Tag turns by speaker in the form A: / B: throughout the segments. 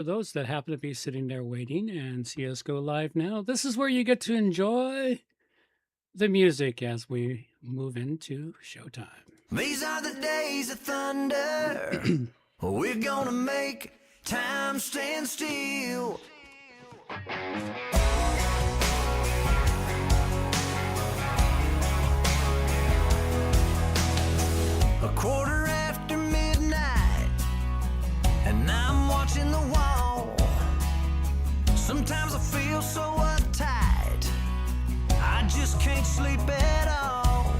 A: For those that happen to be sitting there waiting and see us go live now, this is where you get to enjoy the music as we move into showtime.
B: These are the days of thunder. We're gonna make time stand still. A quarter after midnight, and I'm watching the wall. Sometimes I feel so uptight, I just can't sleep at all.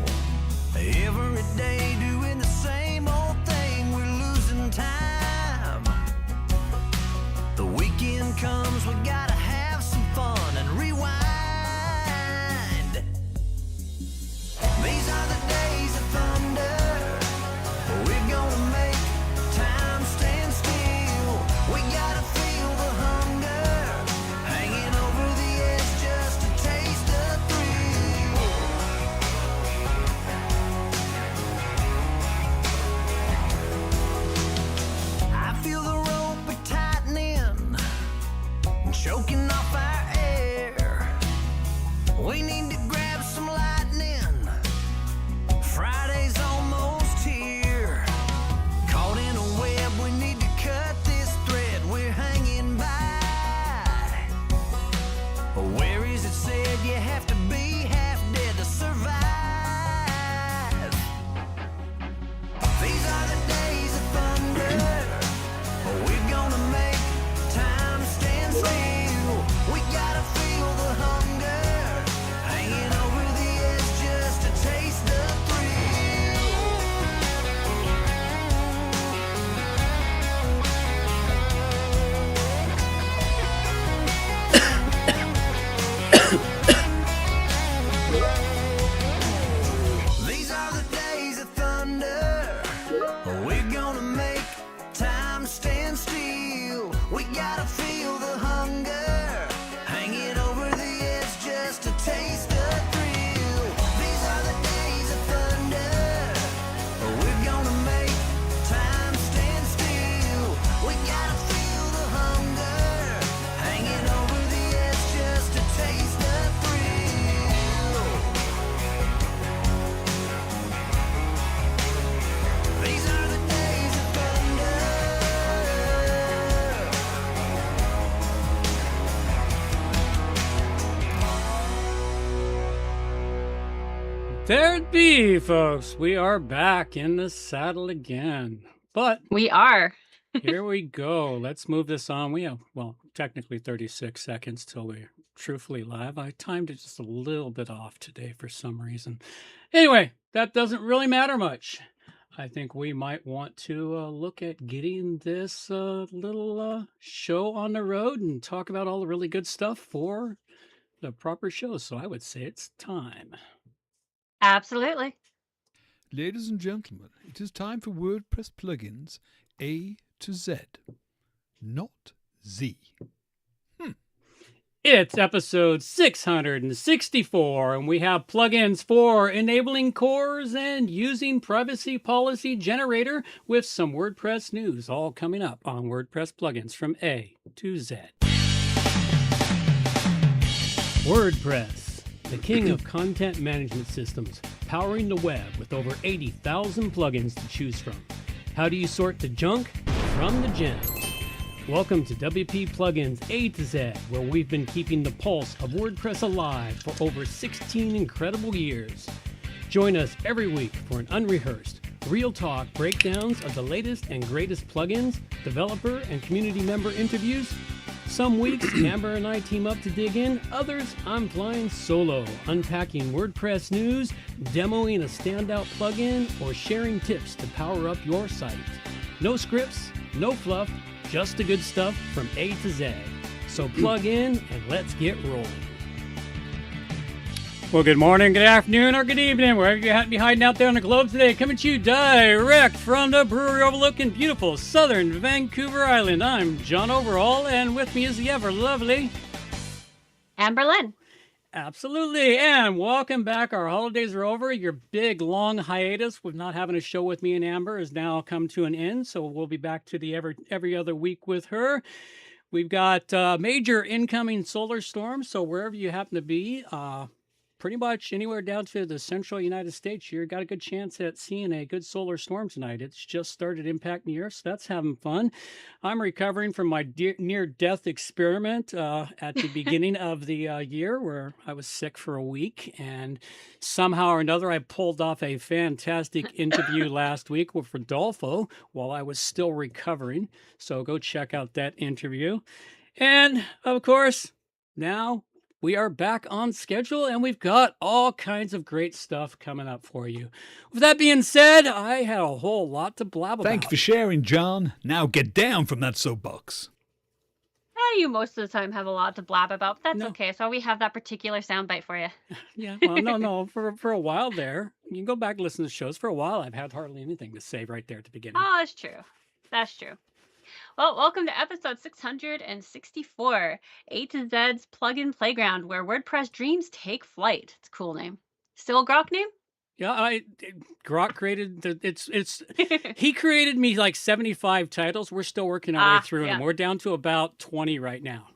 B: Every day doing the same old thing, we're losing time. The weekend comes, we gotta have some fun and rewind. These are the days of thunder. We're gonna make time stand still. We gotta feel the hunger, hanging over the edge just to taste the thrill. I feel the rope tightening, choking off our air. We need to grab some lightning. Friday's almost here. Caught in a web, we need to cut this thread we're hanging by. Where is it said you have to be half dead to survive? These are the days of thunder. We're gonna make time stand still. We gotta feel the hunger, hanging over the edge just to taste the thrill. These are the days of thunder. We're gonna make time stand still. We gotta feel the hunger, hanging over the edge just to taste the thrill. These are the days of thunder. We're gonna make time stand still. We gotta feel the hunger, hanging over the edge just to taste the thrill. These are the days of thunder.
A: There it be, folks. We are back in the saddle again. But
C: We are.
A: here we go. Let's move this on. We have, well, technically 36 seconds till we're truthfully live. I timed it just a little bit off today for some reason. Anyway, that doesn't really matter much. I think we might want to look at getting this little show on the road and talk about all the really good stuff for the proper show. So I would say it's time.
C: Absolutely.
D: Ladies and gentlemen, it is time for WordPress Plugins A to Z, not Z.
A: It's episode 664, and we have plugins for enabling cores and using privacy policy generator with some WordPress news, all coming up on WordPress Plugins from A to Z. WordPress, the king of content management systems, powering the web with over 80,000 plugins to choose from. How do you sort the junk from the gems? Welcome to WP Plugins A to Z, where we've been keeping the pulse of WordPress alive for over 16 incredible years. Join us every week for an unrehearsed, real talk breakdowns of the latest and greatest plugins, developer and community member interviews. Some weeks, Amber and I team up to dig in. Others, I'm flying solo, unpacking WordPress news, demoing a standout plugin, or sharing tips to power up your site. No scripts, no fluff, just the good stuff from A to Z. So plug in and let's get rolling. Well, good morning, good afternoon, or good evening, wherever you happen to be hiding out there on the globe today. Coming to you direct from the brewery overlooking beautiful southern Vancouver Island. I'm John Overall, and with me is the ever lovely
C: Amber Lynn.
A: Absolutely. And welcome back. Our holidays are over. Your big, long hiatus with not having a show with me and Amber has now come to an end. So we'll be back to the every other week with her. We've got major incoming solar storms, so wherever you happen to be, pretty much anywhere down to the central United States, you've got a good chance at seeing a good solar storm tonight. It's just started impacting the Earth, so that's having fun. I'm recovering from my near-death experiment at the beginning of the year where I was sick for a week, and somehow or another I pulled off a fantastic interview last week with Rodolfo while I was still recovering. So go check out that interview. And, of course, now we are back on schedule, and we've got all kinds of great stuff coming up for you. With that being said, I had a whole lot to blab about.
D: Thank you for sharing, John. Now get down from that soapbox.
C: You most of the time have a lot to blab about, but that's
A: No.
C: okay. So we have that particular soundbite for you.
A: Yeah, well, no. For a while there, you can go back and listen to shows. For a while, I've had hardly anything to say right there at the beginning.
C: Oh, that's true. That's true. Well, welcome to episode 664, A to Z's Plugin Playground, where WordPress dreams take flight. It's a cool name. Still a Grok name?
A: Yeah, Grok created he created me like 75 titles. We're still working our way through them. We're down to about 20 right now.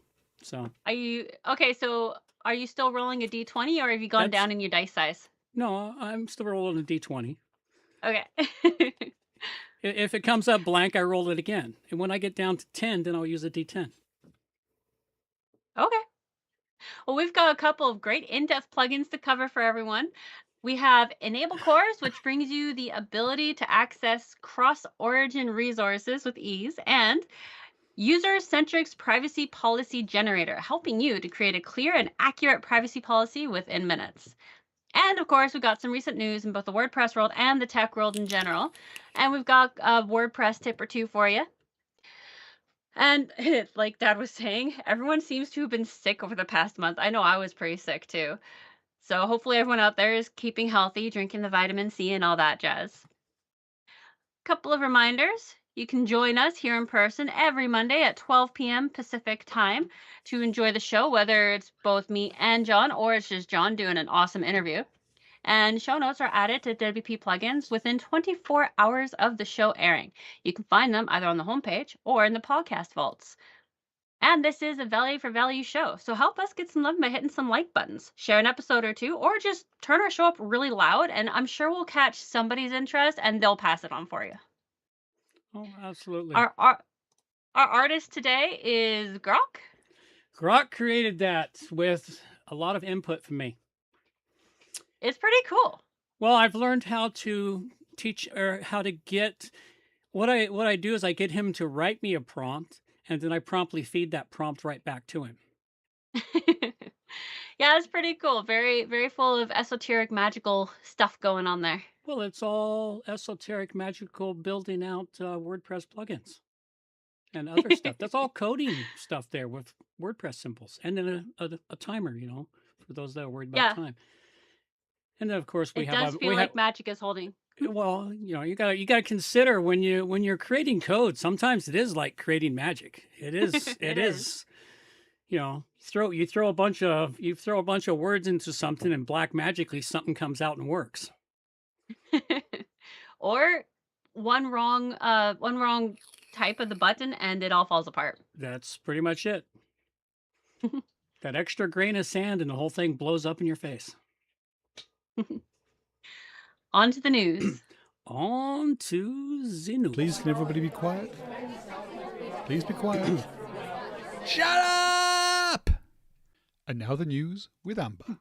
A: So
C: are you still rolling a D20, or have you gone down in your dice size?
A: No, I'm still rolling a D20.
C: Okay.
A: If it comes up blank, I roll it again. And when I get down to 10, then I'll use a D10.
C: Okay. Well, we've got a couple of great in-depth plugins to cover for everyone. We have Enable Cores, which brings you the ability to access cross-origin resources with ease, and User-Centric's Privacy Policy Generator, helping you to create a clear and accurate privacy policy within minutes. And of course, we've got some recent news in both the WordPress world and the tech world in general. And we've got a WordPress tip or two for you. And like Dad was saying, everyone seems to have been sick over the past month. I know I was pretty sick too. So hopefully everyone out there is keeping healthy, drinking the vitamin C and all that jazz. Couple of reminders. You can join us here in person every Monday at 12 p.m. Pacific time to enjoy the show, whether it's both me and John or it's just John doing an awesome interview. And show notes are added to WP Plugins within 24 hours of the show airing. You can find them either on the homepage or in the podcast vaults. And this is a value for value show, so help us get some love by hitting some like buttons, share an episode or two, or just turn our show up really loud, and I'm sure we'll catch somebody's interest and they'll pass it on for you.
A: Oh, absolutely.
C: Our artist today is Grok.
A: Grok created that with a lot of input from me.
C: It's pretty cool.
A: Well, I've learned how to teach or how to get what I do is I get him to write me a prompt, and then I promptly feed that prompt right back to him.
C: Yeah, it's pretty cool. Very, very full of esoteric, magical stuff going on there.
A: Well, it's all esoteric, magical, building out WordPress plugins and other stuff. That's all coding stuff there with WordPress symbols, and then a timer, for those that are worried about time. And then, of course,
C: it does feel like magic is holding.
A: Well, you gotta consider when you're creating code. Sometimes it is like creating magic. It is. It is. You throw a bunch of words into something, and black magically something comes out and works.
C: Or one wrong type of the button and it all falls apart.
A: That's pretty much it. That extra grain of sand and the whole thing blows up in your face.
C: On to the news.
A: On to the news.
D: Please, can everybody be quiet? Please be quiet. Shut up! And now the news with Amber.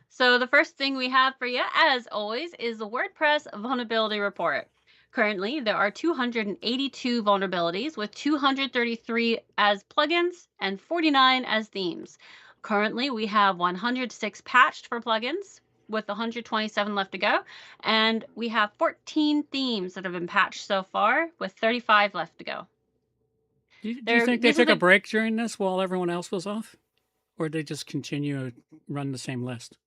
C: So the first thing we have for you, as always, is the WordPress Vulnerability Report. Currently, there are 282 vulnerabilities, with 233 as plugins and 49 as themes. Currently, we have 106 patched for plugins, with 127 left to go, and we have 14 themes that have been patched so far, with 35 left to go.
A: Do you think they took a break during this while everyone else was off? Or did they just continue to run the same list?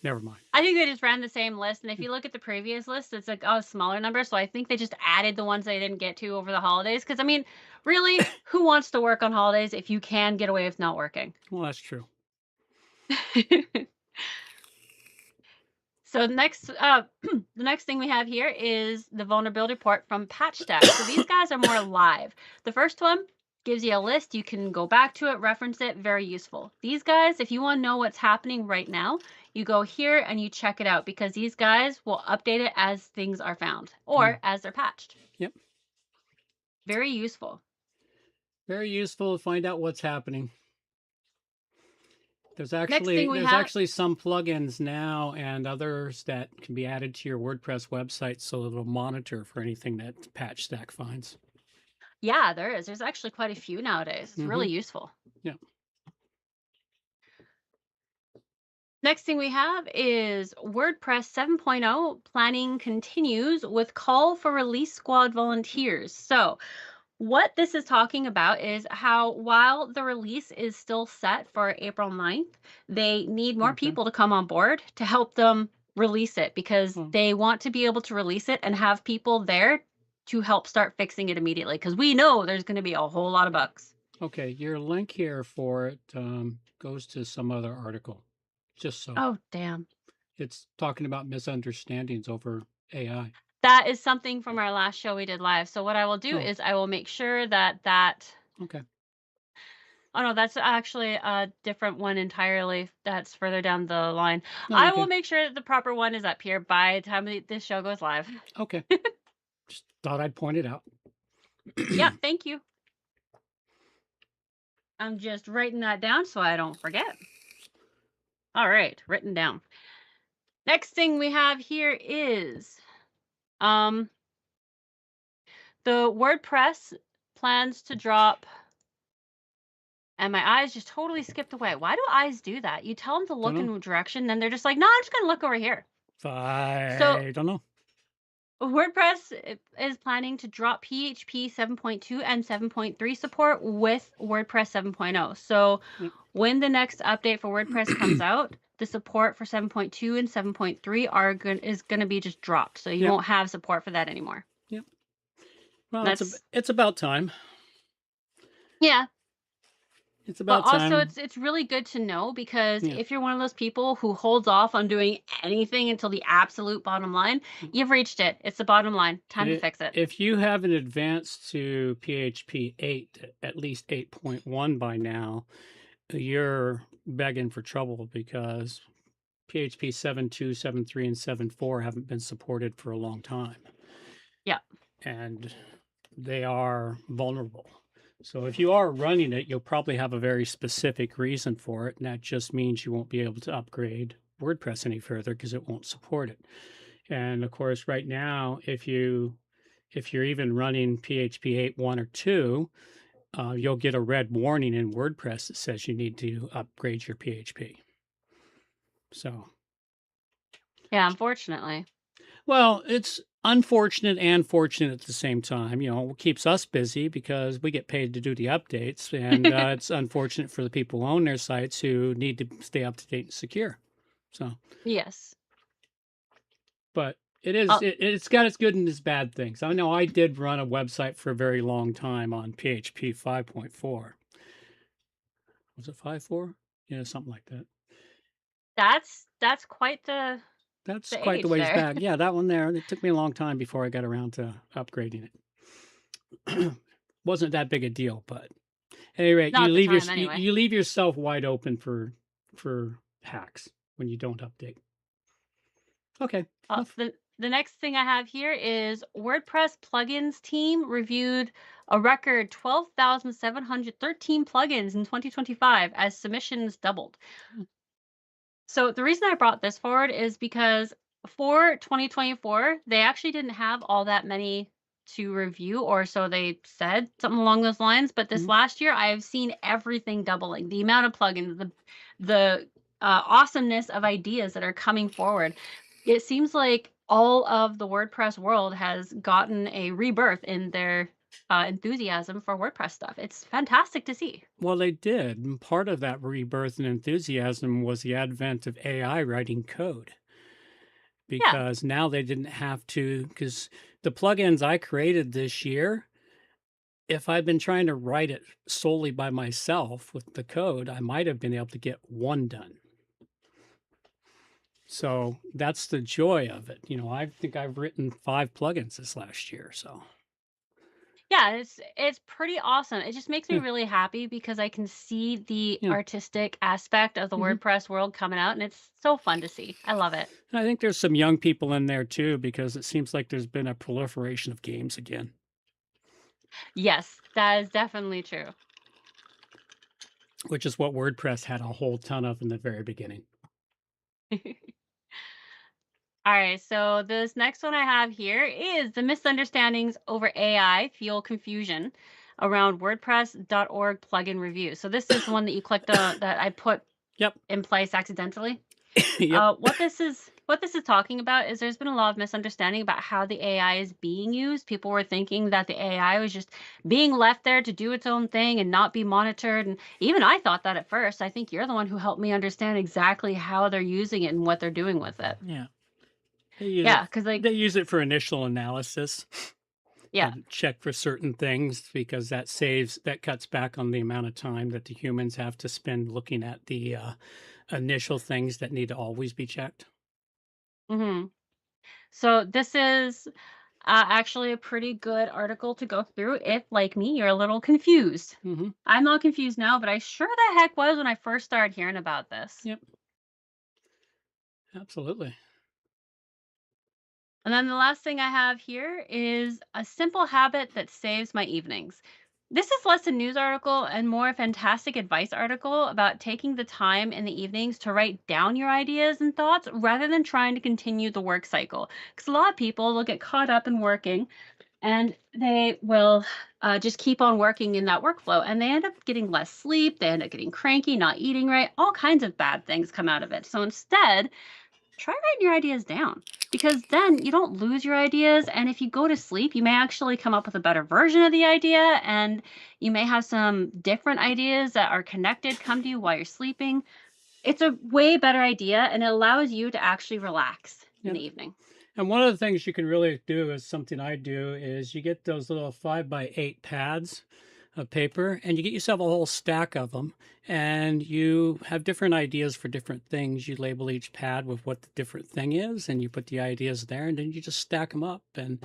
A: Never mind.
C: I think they just ran the same list, and if you look at the previous list, it's like a smaller number, so I think they just added the ones they didn't get to over the holidays, because, I mean, really, who wants to work on holidays if you can get away with not working?
A: Well, that's true.
C: So the next thing we have here is the vulnerability report from PatchStack. So these guys are more live. The first one gives you a list. You can go back to it, reference it. Very useful. These guys, if you want to know what's happening right now, you go here and you check it out, because these guys will update it as things are found or as they're patched.
A: Yep.
C: Very useful.
A: Very useful to find out what's happening. There's
C: Next thing we have,
A: actually some plugins now and others that can be added to your WordPress website so it'll monitor for anything that patch stack finds.
C: yeah, there is. There's actually quite a few nowadays. It's really useful.
A: Yeah.
C: Next thing we have is WordPress 7.0 planning continues with call for release squad volunteers. So what this is talking about is how, while the release is still set for April 9th, they need more people to come on board to help them release it, because they want to be able to release it and have people there to help start fixing it immediately, because we know there's going to be a whole lot of bugs.
A: Okay, your link here for it goes to some other article. Just so.
C: Oh, damn.
A: It's talking about misunderstandings over AI.
C: That is something from our last show we did live. So what I will do is I will make sure that
A: Okay.
C: Oh, no, that's actually a different one entirely. That's further down the line.
A: Oh,
C: I
A: okay.
C: will make sure that the proper one is up here by the time this show goes live.
A: Okay. Just thought I'd point it out.
C: Yeah, thank you. I'm just writing that down so I don't forget. All right, written down. Next thing we have here is the WordPress plans to drop. And my eyes just totally skipped away. Why do eyes do that? You tell them to look in a direction, then they're just like, no, I'm just going to look over here.
A: I don't know.
C: WordPress is planning to drop PHP 7.2 and 7.3 support with WordPress 7.0. So when the next update for WordPress comes out, the support for 7.2 and 7.3 is going to be just dropped. So you won't have support for that anymore.
A: Yep. Well, it's about time.
C: Yeah.
A: It's about time.
C: But also, it's really good to know, because if you're one of those people who holds off on doing anything until the absolute bottom line, you've reached it. It's the bottom line. Time to fix it.
A: If you haven't advanced to PHP 8, at least 8.1 by now, you're begging for trouble, because PHP 7.2, 7.3, and 7.4 haven't been supported for a long time.
C: Yeah.
A: And they are vulnerable. So if you are running it, you'll probably have a very specific reason for it, and that just means you won't be able to upgrade WordPress any further because it won't support it. And of course, right now, if you're even running PHP 8, 1, or 2, you'll get a red warning in WordPress that says you need to upgrade your PHP. So,
C: yeah, unfortunately.
A: Well, it's unfortunate and fortunate at the same time. You know, it keeps us busy because we get paid to do the updates, and it's unfortunate for the people who own their sites who need to stay up to date and secure. So
C: yes,
A: but it's got its good and its bad things. I know I did run a website for a very long time on PHP 5.4. Was it 5.4? Yeah, something like that.
C: That's quite the.
A: That's quite the ways back. Yeah, that one there. It took me a long time before I got around to upgrading it. Wasn't that big a deal, but at any rate, you leave yourself wide open for hacks when you don't update. Okay.
C: The next thing I have here is WordPress Plugins team reviewed a record 12,713 plugins in 2025 as submissions doubled. So the reason I brought this forward is because for 2024, they actually didn't have all that many to review, or so they said, something along those lines. But this last year, I have seen everything doubling. The amount of plugins, the awesomeness of ideas that are coming forward. It seems like all of the WordPress world has gotten a rebirth in their enthusiasm for WordPress stuff. It's fantastic to see.
A: Well, they did. And part of that rebirth and enthusiasm was the advent of AI writing code. Because now they didn't have to, because the plugins I created this year, if I'd been trying to write it solely by myself with the code, I might have been able to get one done. So that's the joy of it. You know, I think I've written 5 plugins this last year. So
C: Yeah, it's pretty awesome. It just makes me
A: Yeah.
C: really happy because I can see the
A: Yeah.
C: artistic aspect of the
A: Hmm.
C: WordPress world coming out, and it's so fun to see. I love it.
A: I think there's some young people in there too, because it seems like there's been a proliferation of games again.
C: Yes, that is definitely true.
A: Which is what WordPress had a whole ton of in the very beginning.
C: All right, so this next one I have here is the misunderstandings over AI fuel confusion around WordPress.org plugin review. So this is the one that you clicked on that I put
A: Yep.
C: in place accidentally.
A: Yep.
C: What this is talking about is there's been a lot of misunderstanding about how the AI is being used. People were thinking that the AI was just being left there to do its own thing and not be monitored. And even I thought that at first. I think you're the one who helped me understand exactly how they're using it and what they're doing with it.
A: Yeah. They use
C: Yeah,
A: it.
C: because
A: They use it for initial analysis
C: yeah.
A: and check for certain things, because that cuts back on the amount of time that the humans have to spend looking at the initial things that need to always be checked.
C: hmm So this is actually a pretty good article to go through if, like me, you're a little confused.
A: Hmm.
C: I'm not confused now, but I sure the heck was when I first started hearing about this.
A: Yep. Absolutely.
C: And then the last thing I have here is a simple habit that saves my evenings. This is less a news article and more a fantastic advice article about taking the time in the evenings to write down your ideas and thoughts rather than trying to continue the work cycle. Because a lot of people will get caught up in working and they will just keep on working in that workflow and they end up getting less sleep. They end up getting cranky, not eating right. All kinds of bad things come out of it. So instead, try writing your ideas down because then you don't lose your ideas. And if you go to sleep, you may actually come up with a better version of the idea. And you may have some different ideas that are connected come to you while you're sleeping. It's a way better idea and it allows you to actually relax in
A: Yep.
C: the evening.
A: And one of the things you can really do is something I do is you get those little 5x8 pads of paper and you get yourself a whole stack of them, and you have different ideas for different things. You label each pad with what the different thing is and you put the ideas there, and then you just stack them up. And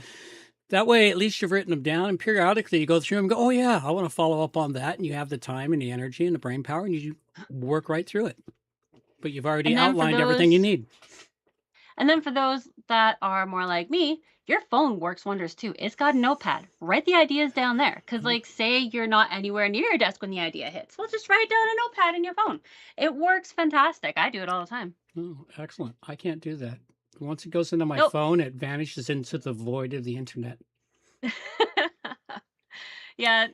A: that way, at least you've written them down, and periodically you go through them and go, oh yeah, I want to follow up on that. And you have the time and the energy and the brain power and you work right through it. But you've already
C: And then for
A: outlined everything you
C: those
A: need.
C: And then for those that are more like me, your phone works wonders too. It's got a notepad. Write the ideas down there. Because, like, say you're not anywhere near your desk when the idea hits. Well, just write down a notepad in your phone. It works fantastic. I do it all the time.
A: Oh, excellent. I can't do that. Once it goes into my
C: Nope.
A: phone, it vanishes into the void of the internet.
C: Yeah,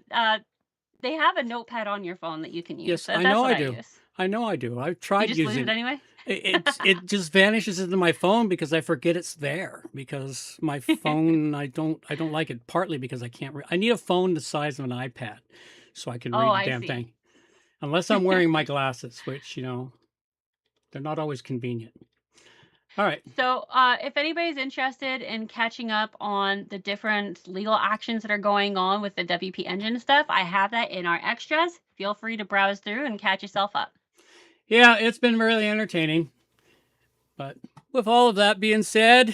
C: they have a notepad on your phone that you can use.
A: Yes, I
C: That's
A: know
C: what
A: I
C: I
A: do.
C: use.
A: I know I do. I've
C: You
A: tried
C: just lose it
A: using
C: anyway?
A: it just vanishes into my phone because I forget it's there, because my phone I don't like it, partly because I can't I need a phone the size of an iPad so I can
C: Oh,
A: read the
C: I
A: damn
C: see.
A: thing. Unless I'm wearing my glasses, which, they're not always convenient. All right.
C: So, if anybody's interested in catching up on the different legal actions that are going on with the WP Engine stuff, I have that in our extras. Feel free to browse through and catch yourself up.
A: Yeah, it's been really entertaining. But with all of that being said,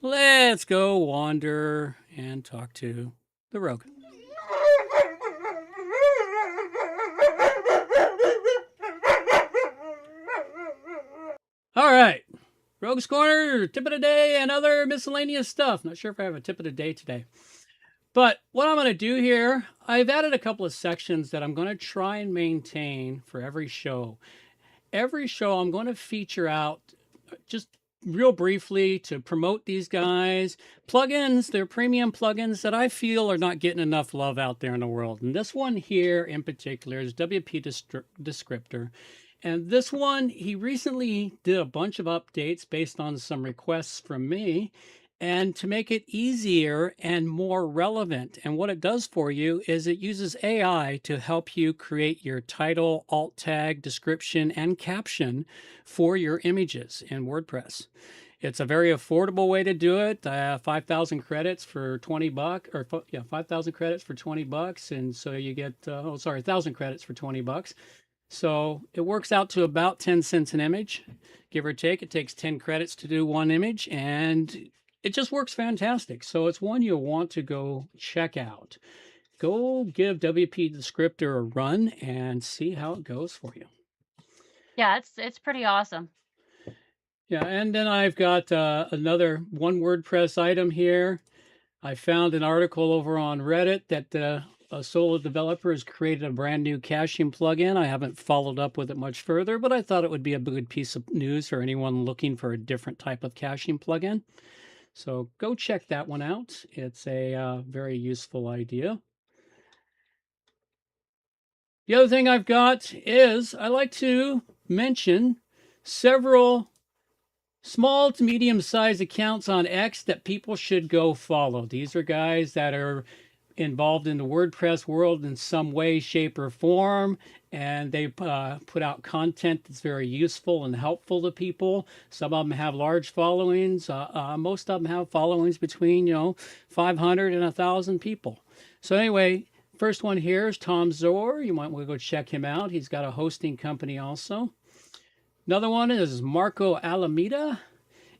A: let's go wander and talk to the rogue. All right. Rogue's Corner, tip of the day, and other miscellaneous stuff. Not sure if I have a tip of the day today. But what I'm going to do here, I've added a couple of sections that I'm going to try and maintain for every show. Every show I'm going to feature out just real briefly to promote these guys. Plugins, they're premium plugins that I feel are not getting enough love out there in the world. And this one here in particular is WP Descriptor. And this one, he recently did a bunch of updates based on some requests from me, and to make it easier and more relevant. And what it does for you is it uses AI to help you create your title, alt tag, description, and caption for your images in WordPress. It's a very affordable way to do it. 5,000 credits for 20 bucks, or 5,000 credits for 20 bucks. And so you get, 1,000 credits for 20 bucks. So it works out to about 10 cents an image, give or take. It takes 10 credits to do one image, and it just works fantastic. So it's one you'll want to go check out. go give WP Descriptor a run and see how it goes for you.
C: Yeah, it's pretty awesome.
A: Yeah, and then I've got another one WordPress item here. I found an article over on Reddit that a solo developer has created a brand new caching plugin. I haven't followed up with it much further, but I thought it would be a good piece of news for anyone looking for a different type of caching plugin. So go check that one out. It's a very useful idea. The other thing I've got is I like to mention several small to medium-sized accounts on X that people should go follow. These are guys that are involved in the WordPress world in some way, shape, or form, and they put out content that's very useful and helpful to people. Some of them have large followings. Most of them have followings between 500 and 1,000 people. So anyway, first one here is Tom Zor. You might want to go check him out. He's got a hosting company also. Another one is Marco Alameda,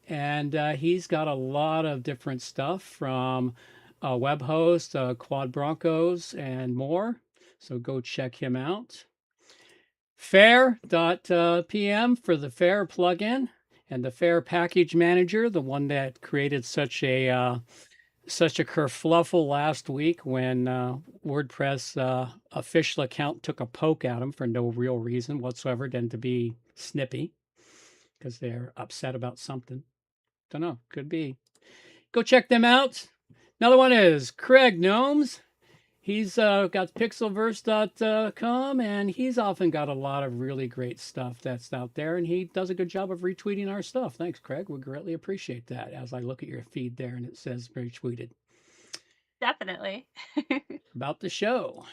A: and he's got a lot of different stuff from web host, Quad Broncos, and more. So go check him out. Fair.pm for the Fair plugin and the Fair package manager, the one that created such a kerfluffle last week when WordPress official account took a poke at him for no real reason whatsoever than to be snippy because they're upset about something. Don't know. Could be. Go check them out. Another one is Craig Gnomes. He's got pixelverse.com, and he's often got a lot of really great stuff that's out there, and he does a good job of retweeting our stuff. Thanks, Craig. We greatly appreciate that as I look at your feed there, and it says retweeted.
C: Definitely.
A: About the show.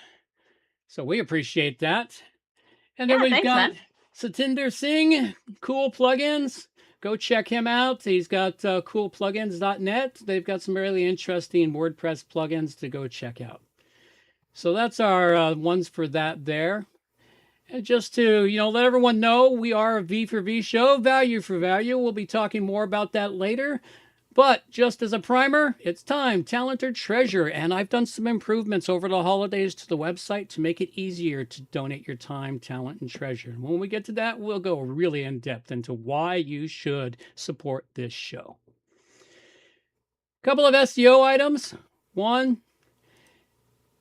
A: So we appreciate that. And then
C: Yeah,
A: we've
C: thanks,
A: got
C: man.
A: Satinder Singh, Cool Plugins. Go check him out. He's got coolplugins.net. They've got some really interesting WordPress plugins to go check out. So that's our ones for that there. And just to, let everyone know, we are a V for V show, value for value. We'll be talking more about that later. But just as a primer, it's time, talent or treasure. And I've done some improvements over the holidays to the website to make it easier to donate your time, talent, and treasure. And when we get to that, we'll go really in depth into why you should support this show. A couple of SEO items. One,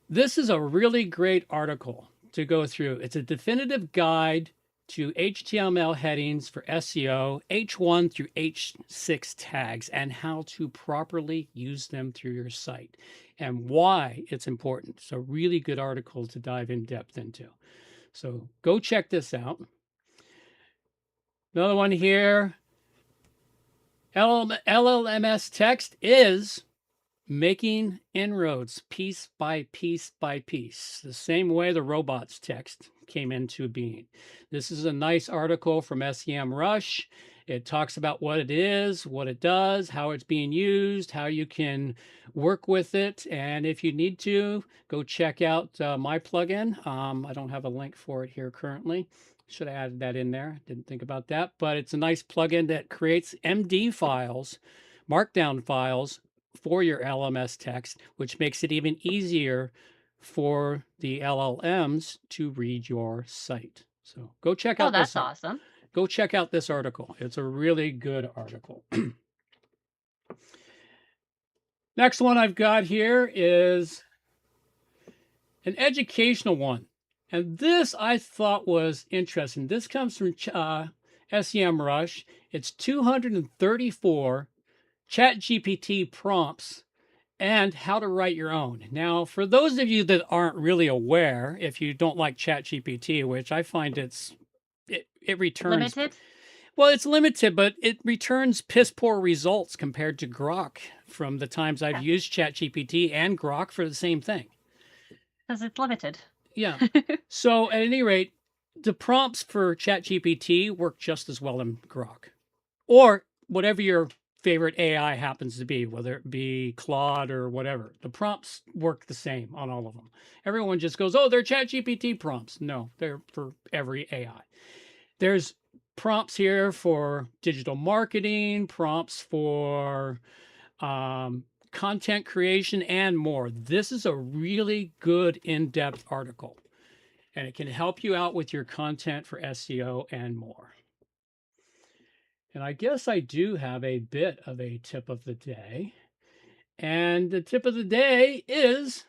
A: this is a really great article to go through. It's a definitive guide to HTML headings for SEO, H1 through H6 tags, and how to properly use them through your site and why it's important. It's a really good article to dive in depth into. So go check this out. Another one here, LLMS text is making inroads piece by piece by piece, the same way the robots text came into being. This is a nice article from SEMrush. It talks about what it is, what it does, how it's being used, how you can work with it. And if you need to, go check out my plugin. I don't have a link for it here currently. Should have added that in there. Didn't think about that. But it's a nice plugin that creates MD files, markdown files, for your LMS text, which makes it even easier for the LLMs to read your site. So go check out
C: that's awesome.
A: Go check out this article. It's a really good article. Next one I've got here is an educational one. And this I thought was interesting. This comes from SEMrush. It's 234 ChatGPT prompts and how to write your own. Now, for those of you that aren't really aware, if you don't like ChatGPT, which I find it returns
C: limited.
A: Well, it's limited, but it returns piss poor results compared to Grok from the times I've used ChatGPT and Grok for the same thing.
C: Because it's limited.
A: Yeah. So at any rate, the prompts for ChatGPT work just as well in Grok or whatever your favorite AI happens to be, whether it be Claude or whatever. The prompts work the same on all of them. Everyone just goes, oh, they're ChatGPT prompts. No, they're for every AI. There's prompts here for digital marketing, prompts for content creation, and more. This is a really good in-depth article, and it can help you out with your content for SEO and more. And I guess I do have a bit of a tip of the day. And the tip of the day is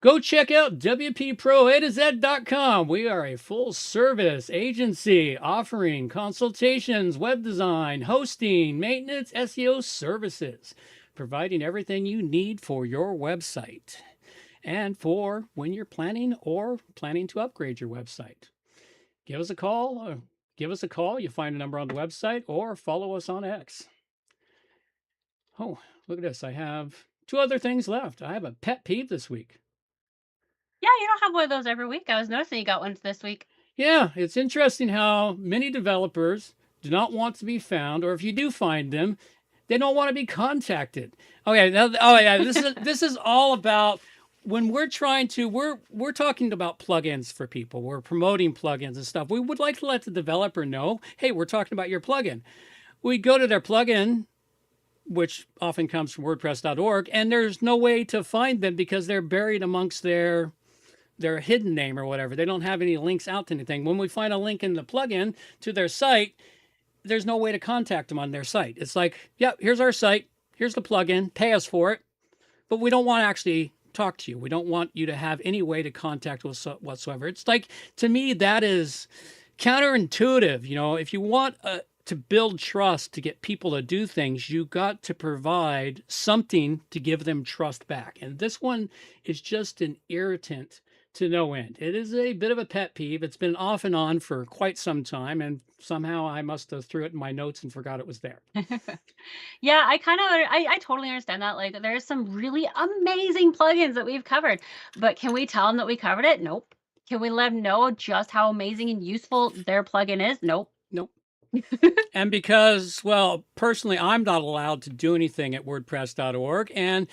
A: go check out WPPro-A-Z.com. We are a full-service agency offering consultations, web design, hosting, maintenance, SEO services, providing everything you need for your website and for when you're planning to upgrade your website. Give us a call. You'll find a number on the website or follow us on X. Oh, look at this. I have 2 other things left. I have a pet peeve this week.
C: Yeah, you don't have one of those every week. I was noticing you got one this week.
A: Yeah, it's interesting how many developers do not want to be found, or if you do find them, they don't want to be contacted. Okay, this is all about when we're talking about plugins for people. We're promoting plugins and stuff. We would like to let the developer know, hey, we're talking about your plugin. We go to their plugin, which often comes from WordPress.org, and there's no way to find them because they're buried amongst their hidden name or whatever. They don't have any links out to anything. When we find a link in the plugin to their site, there's no way to contact them on their site. It's like, yeah, here's our site, here's the plugin, pay us for it, but we don't want to actually talk to you. We don't want you to have any way to contact us whatsoever. It's like, to me, that is counterintuitive. You know, if you want to build trust, to get people to do things, you got to provide something to give them trust back. And this one is just an irritant to no end. It is a bit of a pet peeve. It's been off and on for quite some time, and somehow I must have threw it in my notes and forgot it was there.
C: Yeah, I totally understand that. Like, there's some really amazing plugins that we've covered, but can we tell them that we covered it? Nope. Can we let them know just how amazing and useful their plugin is? Nope.
A: Nope. And because, well, personally, I'm not allowed to do anything at WordPress.org, and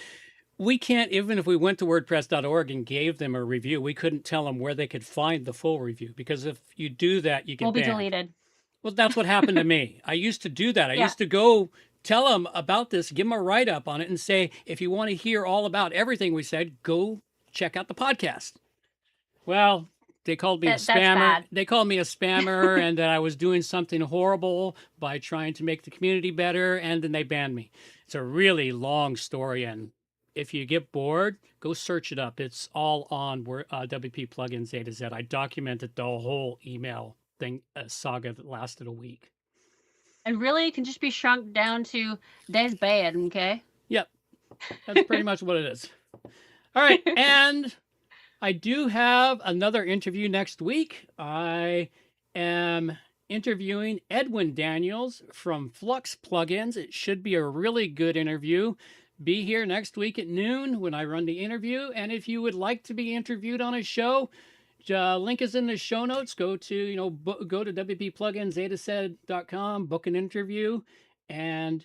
A: we can't, even if we went to WordPress.org and gave them a review, we couldn't tell them where they could find the full review, because if you do that, you get
C: Will be
A: banned.
C: deleted.
A: Well, that's what happened to me. I used to do that. I
C: Yeah.
A: used to go tell them about this, give them a write-up on it, and say, if you want to hear all about everything we said, go check out the podcast. Well, they called me a
C: That's
A: spammer.
C: bad.
A: They called me a spammer and that I was doing something horrible by trying to make the community better, and then they banned me. It's a really long story, and if you get bored, go search it up. It's all on WP Plugins A-Z. I documented the whole email thing, saga that lasted a week.
C: And really, it can just be shrunk down to that's bad, okay?
A: Yep, that's pretty much what it is. All right, and I do have another interview next week. I am interviewing Edwin Daniels from Flux Plugins. It should be a really good interview. Be here next week at noon when I run the interview. And if you would like to be interviewed on a show, link is in the show notes. Go to WPPluginsA-Z.com, book an interview, and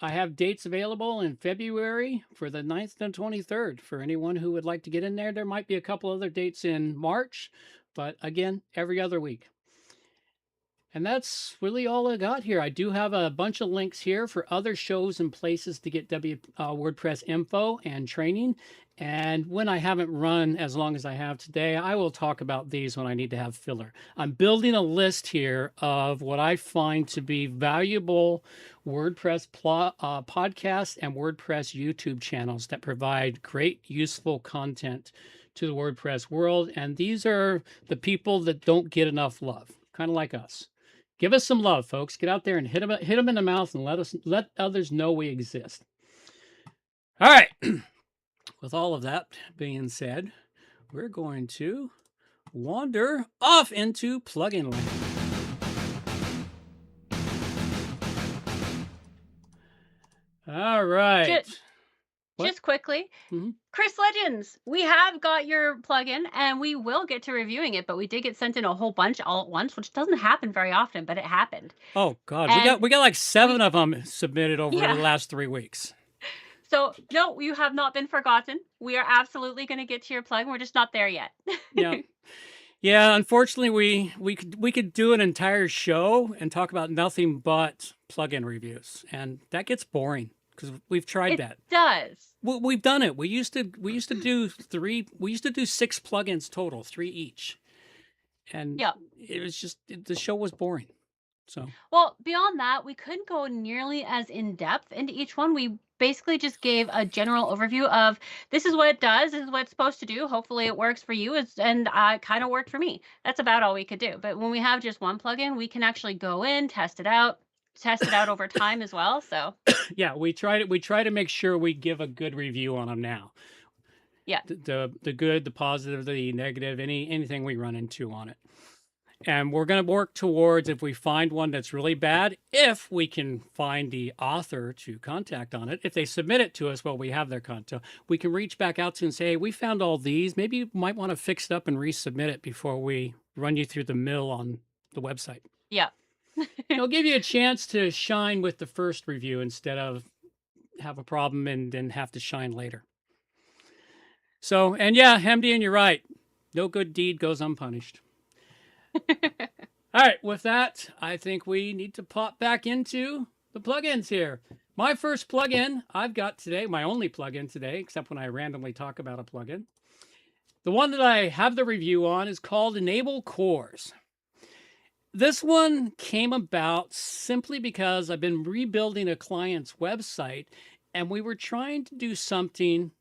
A: I have dates available in February for the 9th and 23rd for anyone who would like to get in there. There might be a couple other dates in March, but again, every other week. And that's really all I got here. I do have a bunch of links here for other shows and places to get WordPress info and training. And when I haven't run as long as I have today, I will talk about these when I need to have filler. I'm building a list here of what I find to be valuable WordPress podcasts and WordPress YouTube channels that provide great, useful content to the WordPress world. And these are the people that don't get enough love, kind of like us. Give us some love, folks. Get out there and hit them in the mouth and let others know we exist. All right. With all of that being said, we're going to wander off into plugin land. All right.
C: Just quickly, Chris Legends, we have got your plugin and we will get to reviewing it, but we did get sent in a whole bunch all at once, which doesn't happen very often, but it happened.
A: Oh God,
C: And
A: we got like 7 of them submitted over the last 3 weeks.
C: So no, you have not been forgotten. We are absolutely going to get to your plugin. We're just not there yet.
A: Yeah. Unfortunately, we could do an entire show and talk about nothing but plugin reviews, and that gets boring because we've tried that.
C: It does.
A: We've done it. We used to do 6 plugins total, 3 each, and
C: Yeah.
A: it was just the show was boring. So
C: Well, beyond that, we couldn't go nearly as in depth into each one. We basically just gave a general overview of this is what it does, this is what it's supposed to do. Hopefully it works for you. And it kind of worked for me. That's about all we could do. But when we have just one plugin, we can actually go in, test it out over time as well. So
A: yeah, we try to make sure we give a good review on them now.
C: yeah,
A: The good, the positive, the negative, anything we run into on it. And we're going to work towards, if we find one that's really bad, if we can find the author to contact on it. If they submit it to us, well, we have their contact. We can reach back out to and say, hey, we found all these. Maybe you might want to fix it up and resubmit it before we run you through the mill on the website.
C: yeah.
A: It'll give you a chance to shine with the first review instead of have a problem and then have to shine later. So, and yeah, MD, and you're right. No good deed goes unpunished. All right, with that, I think we need to pop back into the plugins here. My first plugin I've got today, my only plugin today, except when I randomly talk about a plugin. The one that I have the review on is called Enable Cores. This one came about simply because I've been rebuilding a client's website, and we were trying to do something.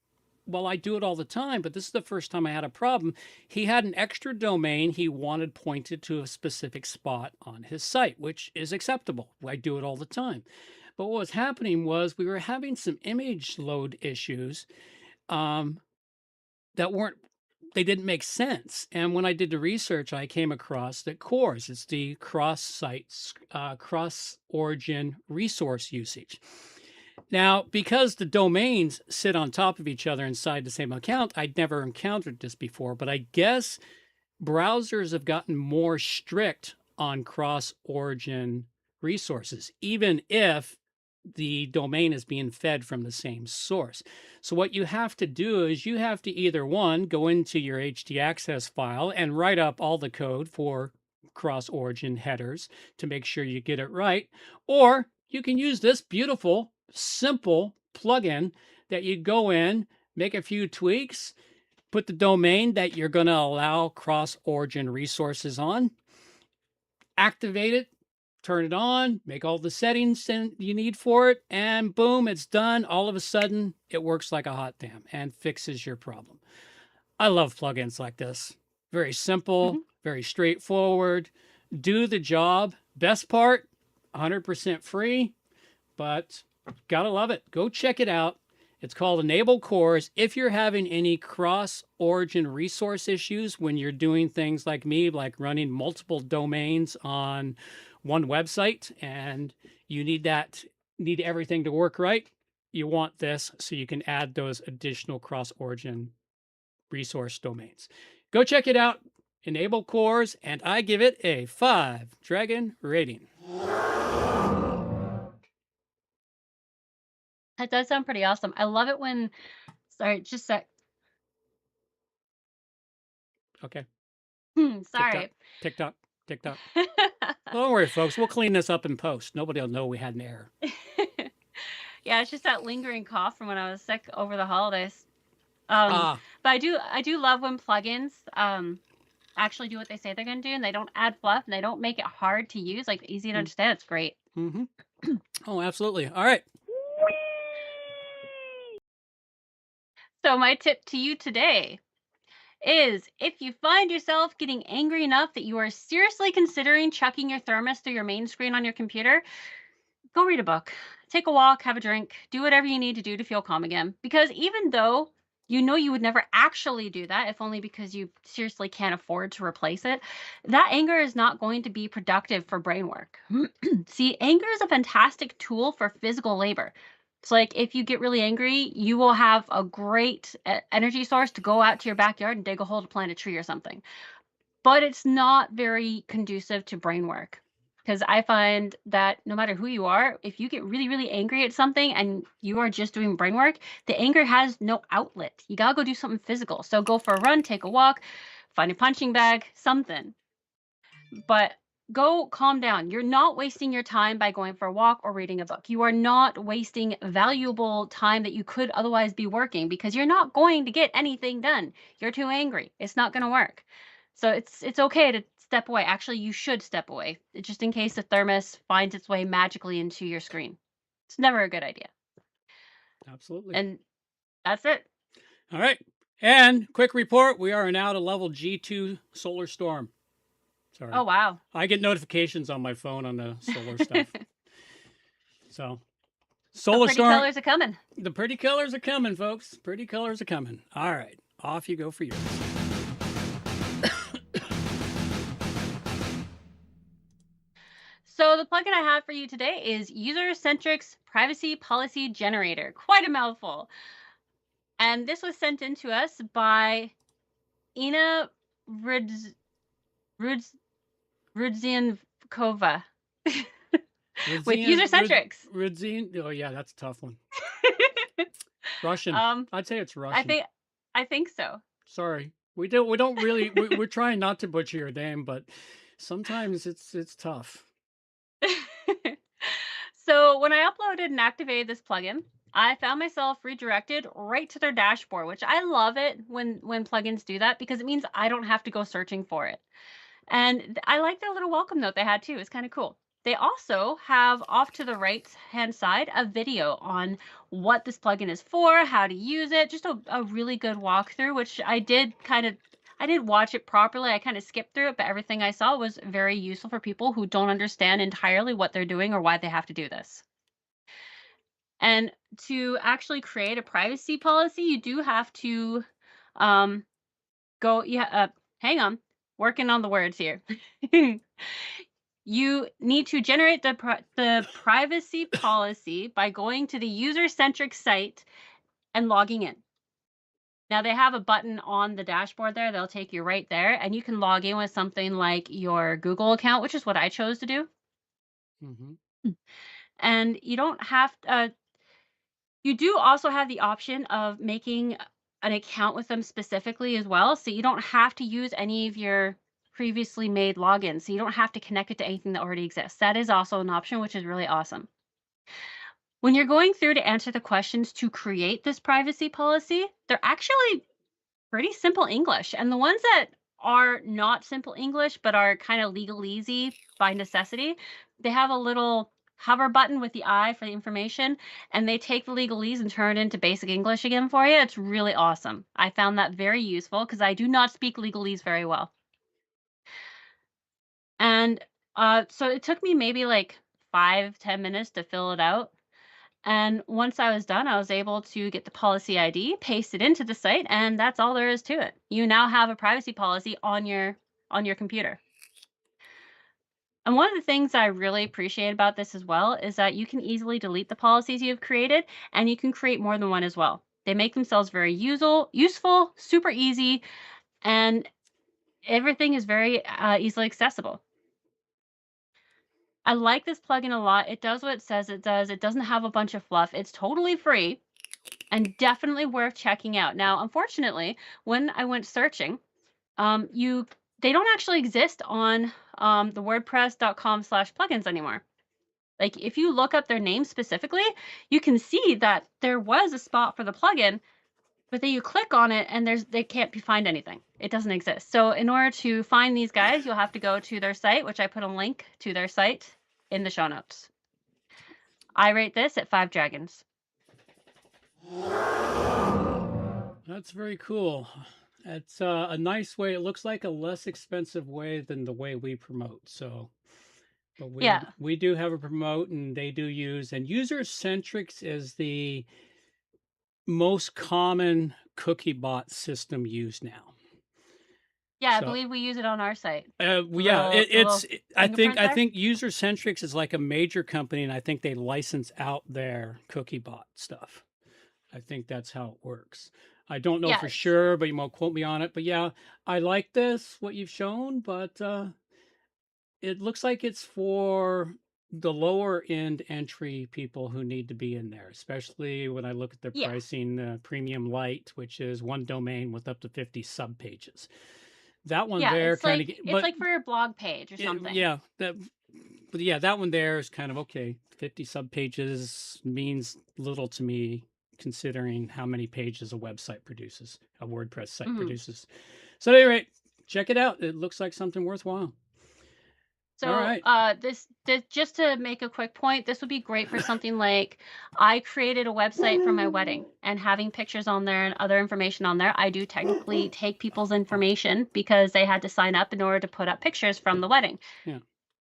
A: Well, I do it all the time, but this is the first time I had a problem. He had an extra domain he wanted pointed to a specific spot on his site, which is acceptable. I do it all the time. But what was happening was we were having some image load issues they didn't make sense. And when I did the research, I came across that CORS, it's the cross-site, cross-origin resource usage. Now, because the domains sit on top of each other inside the same account, I'd never encountered this before, but I guess browsers have gotten more strict on cross-origin resources, even if the domain is being fed from the same source. So what you have to do is you have to either, one, go into your htaccess file and write up all the code for cross-origin headers to make sure you get it right, or you can use this beautiful, simple plugin that you go in, make a few tweaks, put the domain that you're going to allow cross-origin resources on, activate it, turn it on, make all the settings you need for it, and boom, it's done. All of a sudden, it works like a hot damn and fixes your problem. I love plugins like this. Very simple, very straightforward, do the job. Best part, 100% free, but gotta love it. Go check it out. It's called Enable Cores. If you're having any cross-origin resource issues when you're doing things like me, like running multiple domains on one website, and you need everything to work right, you want this so you can add those additional cross-origin resource domains. Go check it out, Enable Cores, and I give it a 5 dragon rating.
C: That does sound pretty awesome. I love it when, sorry, just a sec.
A: Okay.
C: Sorry.
A: TikTok. Don't worry, folks. We'll clean this up in post. Nobody will know we had an error.
C: Yeah, it's just that lingering cough from when I was sick over the holidays. But I do love when plugins actually do what they say they're going to do, and they don't add fluff, and they don't make it hard to use, like easy to understand. It's great.
A: Oh, absolutely. All right.
C: So my tip to you today is, if you find yourself getting angry enough that you are seriously considering chucking your thermos through your main screen on your computer, go read a book, take a walk, have a drink, do whatever you need to do to feel calm again. Because even though you know you would never actually do that, if only because you seriously can't afford to replace it, that anger is not going to be productive for brain work. See, anger is a fantastic tool for physical labor. It's like if you get really angry, you will have a great energy source to go out to your backyard and dig a hole to plant a tree or something. But it's not very conducive to brain work. Because I find that no matter who you are, if you get really, really angry at something and you are just doing brain work, the anger has no outlet. You gotta go do something physical. So go for a run, take a walk, find a punching bag, something. But go calm down. You're not wasting your time by going for a walk or reading a book. You are not wasting valuable time that you could otherwise be working because you're not going to get anything done. You're too angry. It's not going to work. So it's okay to step away. Actually, you should step away just in case the thermos finds its way magically into your screen. It's never a good idea.
A: Absolutely.
C: And that's it.
A: All right. And quick report, we are now to level G2 solar storm. Sorry.
C: Oh, wow.
A: I get notifications on my phone on the solar stuff. So, solar
C: The pretty
A: storm.
C: colors are coming.
A: The pretty colors are coming, folks. Pretty colors are coming. All right. Off you go for yours.
C: So the plugin I have for you today is User-Centric's Privacy Policy Generator. Quite a mouthful. And this was sent in to us by Ina Rudziankova with User-Centrics.
A: Rudzin. Oh yeah, that's a tough one. Russian. I'd say it's Russian.
C: I think so.
A: Sorry, we don't really. We're trying not to butcher your name, but sometimes it's tough.
C: So when I uploaded and activated this plugin, I found myself redirected right to their dashboard, which I love it when plugins do that because it means I don't have to go searching for it. And I like their little welcome note they had too. It's kind of cool. They also have off to the right-hand side a video on what this plugin is for, how to use it, just a really good walkthrough, which I did watch it properly. I kind of skipped through it, but everything I saw was very useful for people who don't understand entirely what they're doing or why they have to do this. And to actually create a privacy policy, you do have to hang on, working on the words here. You need to generate the privacy policy by going to the user-centric site and logging in. Now they have a button on the dashboard there. They'll take you right there, and you can log in with something like your Google account, which is what I chose to do.
A: Mm-hmm.
C: And you don't have you do also have the option of making an account with them specifically as well. So you don't have to use any of your previously made logins. So you don't have to connect it to anything that already exists. That is also an option, which is really awesome. When you're going through to answer the questions to create this privacy policy, they're actually pretty simple English. And the ones that are not simple English, but are kind of legalese by necessity, they have a little hover button with the I for the information, and they take the legalese and turn it into basic English again for you. It's really awesome. I found that very useful because I do not speak legalese very well. And so it took me maybe like 5-10 minutes to fill it out. And once I was done, I was able to get the policy ID, paste it into the site, and that's all there is to it. You now have a privacy policy on your computer. And one of the things I really appreciate about this as well is that you can easily delete the policies you've created, and you can create more than one as well. They make themselves very useful, super easy, and everything is very easily accessible. I like this plugin a lot. It does what it says it does. It doesn't have a bunch of fluff. It's totally free and definitely worth checking out. Now, unfortunately, when I went searching, they don't actually exist on the WordPress.com/plugins anymore. Like if you look up their name specifically, you can see that there was a spot for the plugin, but then you click on it and they can't find anything. It doesn't exist. So in order to find these guys, you'll have to go to their site, which I put a link to their site in the show notes. I rate this at 5 dragons.
A: That's very cool. It's a nice way. It looks like a less expensive way than the way we promote. So, but we do have a promote, and they do use, and user-centrics is the most common cookie bot system used now.
C: Yeah, I believe we use it on our site.
A: I think User-Centrics is like a major company, and I think they license out their cookie bot stuff. I think that's how it works. I don't know for sure, but you won't quote me on it. But yeah, I like what you've shown, but it looks like it's for the lower end entry people who need to be in there, especially when I look at their pricing, Premium Light, which is one domain with up to 50 subpages. that one
C: Yeah,
A: there
C: it's
A: kind of,
C: like it's like for your blog page or something.
A: yeah, but yeah, that one there is kind of okay. 50 subpages means little to me, considering how many pages a website produces, a WordPress site
C: Mhm.
A: produces. So, at any rate, check it out. It looks like something worthwhile. All
C: So,
A: right.
C: this just to make a quick point, this would be great for something like I created a website for my wedding and having pictures on there and other information on there. I do technically take people's information because they had to sign up in order to put up pictures from the wedding.
A: Yeah.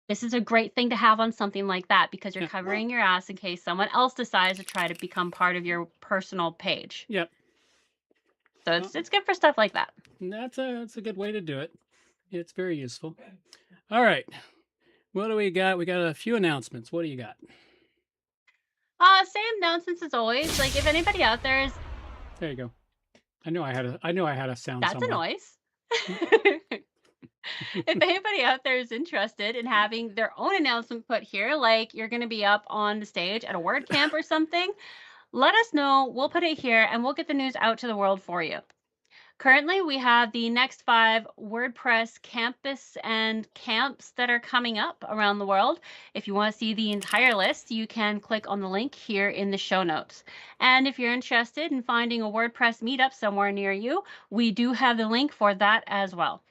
C: This is a great thing to have on something like that because you're
A: Yeah.
C: covering your ass in case someone else decides to try to become part of your personal page.
A: Yep.
C: So it's good for stuff like that.
A: That's a good way to do it. It's very useful. All right. What do we got? We got a few announcements. What do you got?
C: Same announcements as always. Like if anybody out there is
A: There you go. I knew I had a sound
C: that's a
A: somewhere.
C: noise. If anybody out there is interested in having their own announcement put here, like you're going to be up on the stage at a WordCamp or something, let us know. We'll put it here and we'll get the news out to the world for you. Currently, we have the next 5 WordPress campus and camps that are coming up around the world. If you want to see the entire list, you can click on the link here in the show notes. And if you're interested in finding a WordPress meetup somewhere near you, we do have the link for that as well.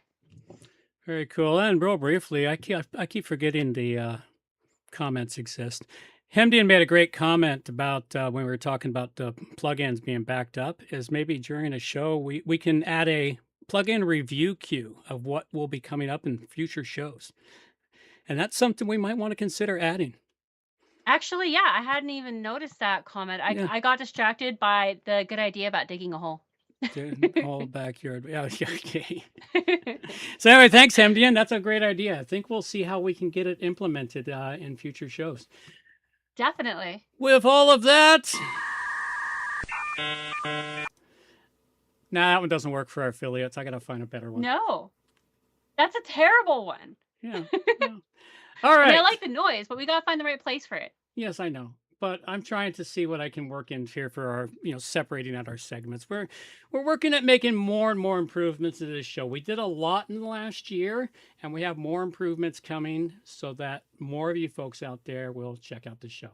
A: Very cool. And real briefly, I keep forgetting the comments exist. Hemdian made a great comment about when we were talking about the plugins being backed up, is maybe during a show we can add a plugin review queue of what will be coming up in future shows. And that's something we might want to consider adding.
C: Actually, yeah, I hadn't even noticed that comment.
A: Yeah.
C: I got distracted by the good idea about digging a hole.
A: Whole backyard. Yeah, okay. So anyway, thanks, Hemdian. That's a great idea. I think we'll see how we can get it implemented in future shows.
C: Definitely.
A: With all of that, that one doesn't work for our affiliates. I got to find a better one.
C: No, that's a terrible one.
A: Yeah. All right.
C: I mean, I like the noise, but we got to find the right place for it.
A: Yes, I know. But I'm trying to see what I can work in here for our, separating out our segments. We're working at making more and more improvements to this show. We did a lot in the last year, and we have more improvements coming so that more of you folks out there will check out the show.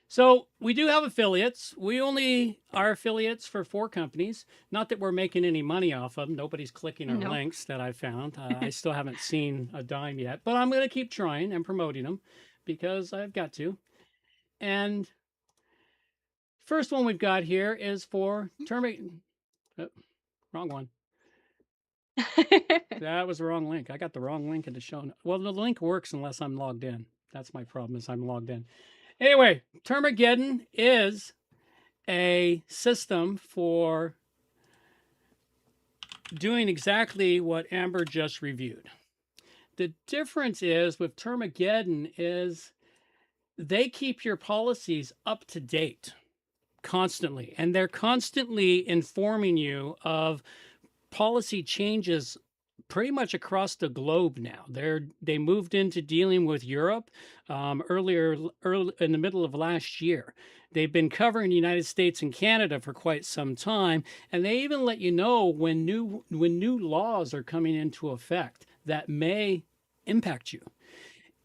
A: So we do have affiliates. We only are affiliates for 4 companies. Not that we're making any money off of them. Nobody's clicking our links that I found. I still haven't seen a dime yet, but I'm going to keep trying and promoting them because I've got to. And first one we've got here is for wrong one. That was the wrong link. I got the wrong link in the show. Well, the link works unless I'm logged in. That's my problem, is I'm logged in. Anyway, Termageddon is a system for doing exactly what Amber just reviewed. The difference is with Termageddon is they keep your policies up to date constantly, and they're constantly informing you of policy changes pretty much across the globe now. They moved into dealing with Europe early in the middle of last year. They've been covering the United States and Canada for quite some time, and they even let you know when new laws are coming into effect that may impact you.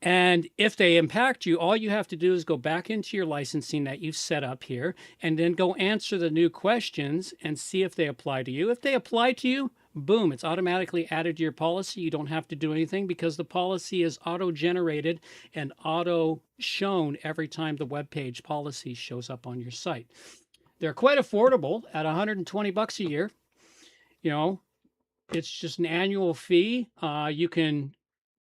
A: And if they impact you, all you have to do is go back into your licensing that you've set up here and then go answer the new questions and see if they apply to you. If they apply to you, boom, it's automatically added to your policy. You don't have to do anything because the policy is auto-generated and auto-shown every time the web page policy shows up on your site. They're quite affordable at $120 a year. It's just an annual fee. You can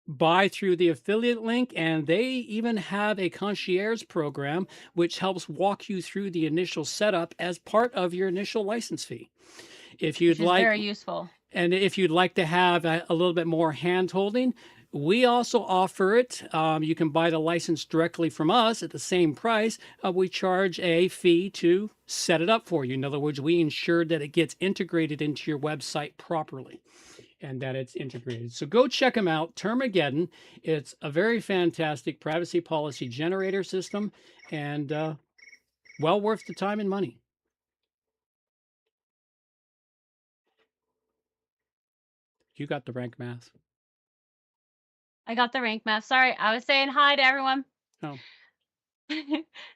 A: buy through the affiliate link, and they even have a concierge program which helps walk you through the initial setup as part of your initial license fee. If you'd like,
C: very useful.
A: And if you'd like to have a little bit more hand holding, we also offer it. You can buy the license directly from us at the same price. We charge a fee to set it up for you. In other words, we ensure that it gets integrated into your website properly and that it's integrated. So go check them out, Termageddon. It's a very fantastic privacy policy generator system and well worth the time and money. You got the rank math.
C: I got the rank map. Sorry, I was saying hi to everyone.
A: Oh.
C: So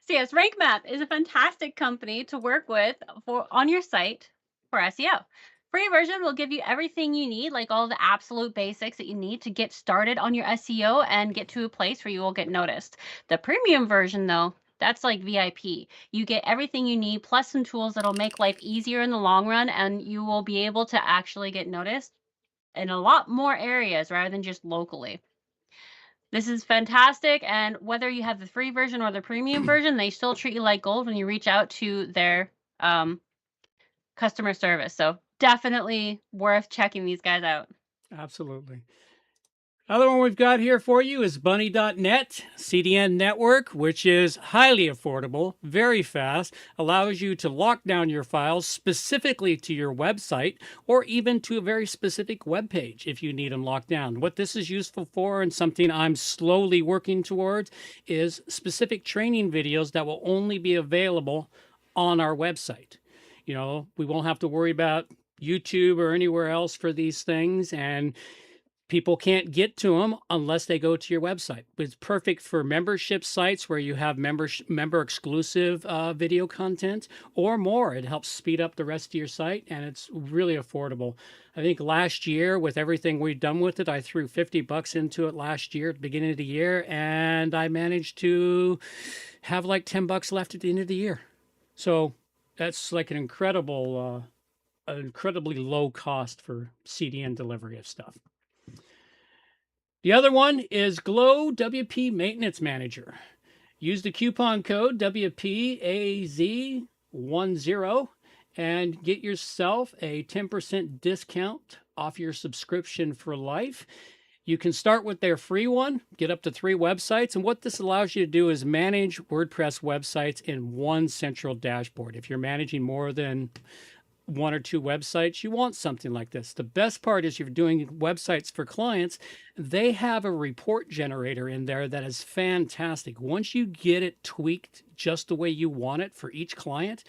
C: yes, Rank Map is a fantastic company to work with on your site for SEO. Free version will give you everything you need, like all the absolute basics that you need to get started on your SEO and get to a place where you will get noticed. The premium version, though, that's like VIP. You get everything you need, plus some tools that'll make life easier in the long run, and you will be able to actually get noticed in a lot more areas rather than just locally. This is fantastic, and whether you have the free version or the premium version, they still treat you like gold when you reach out to their customer service. So definitely worth checking these guys out.
A: Absolutely. Other one we've got here for you is bunny.net CDN network, which is highly affordable, very fast, allows you to lock down your files specifically to your website or even to a very specific web page if you need them locked down. What this is useful for, and something I'm slowly working towards, is specific training videos that will only be available on our website. You know, we won't have to worry about YouTube or anywhere else for these things, and people can't get to them unless they go to your website. It's perfect for membership sites where you have member exclusive video content or more. It helps speed up the rest of your site, and it's really affordable. I think last year, with everything we've done with it, I threw $50 into it last year at the beginning of the year, and I managed to have like $10 left at the end of the year. So that's like an incredibly low cost for CDN delivery of stuff. The other one is Glow WP Maintenance Manager. Use the coupon code WPAZ10 and get yourself a 10% discount off your subscription for life. You can start with their free one, get up to 3 websites, and what this allows you to do is manage WordPress websites in one central dashboard. If you're managing more than 1 or 2 websites, you want something like this. The best part is you're doing websites for clients, they have a report generator in there that is fantastic. Once you get it tweaked just the way you want it for each client,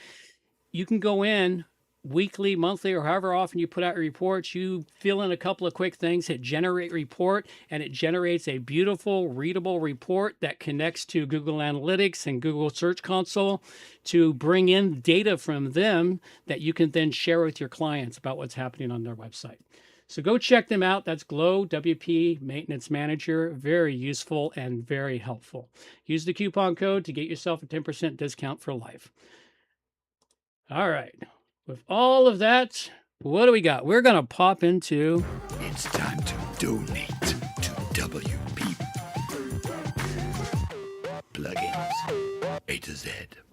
A: you can go in weekly, monthly, or however often you put out your reports. You fill in a couple of quick things, hit generate report, and it generates a beautiful, readable report that connects to Google Analytics and Google Search Console to bring in data from them that you can then share with your clients about what's happening on their website. So go check them out. That's Glow WP Maintenance Manager. Very useful and very helpful. Use the coupon code to get yourself a 10% discount for life. All right. With all of that, what do we got? We're going to pop into...
D: It's time to donate to WP Plugins A-Z.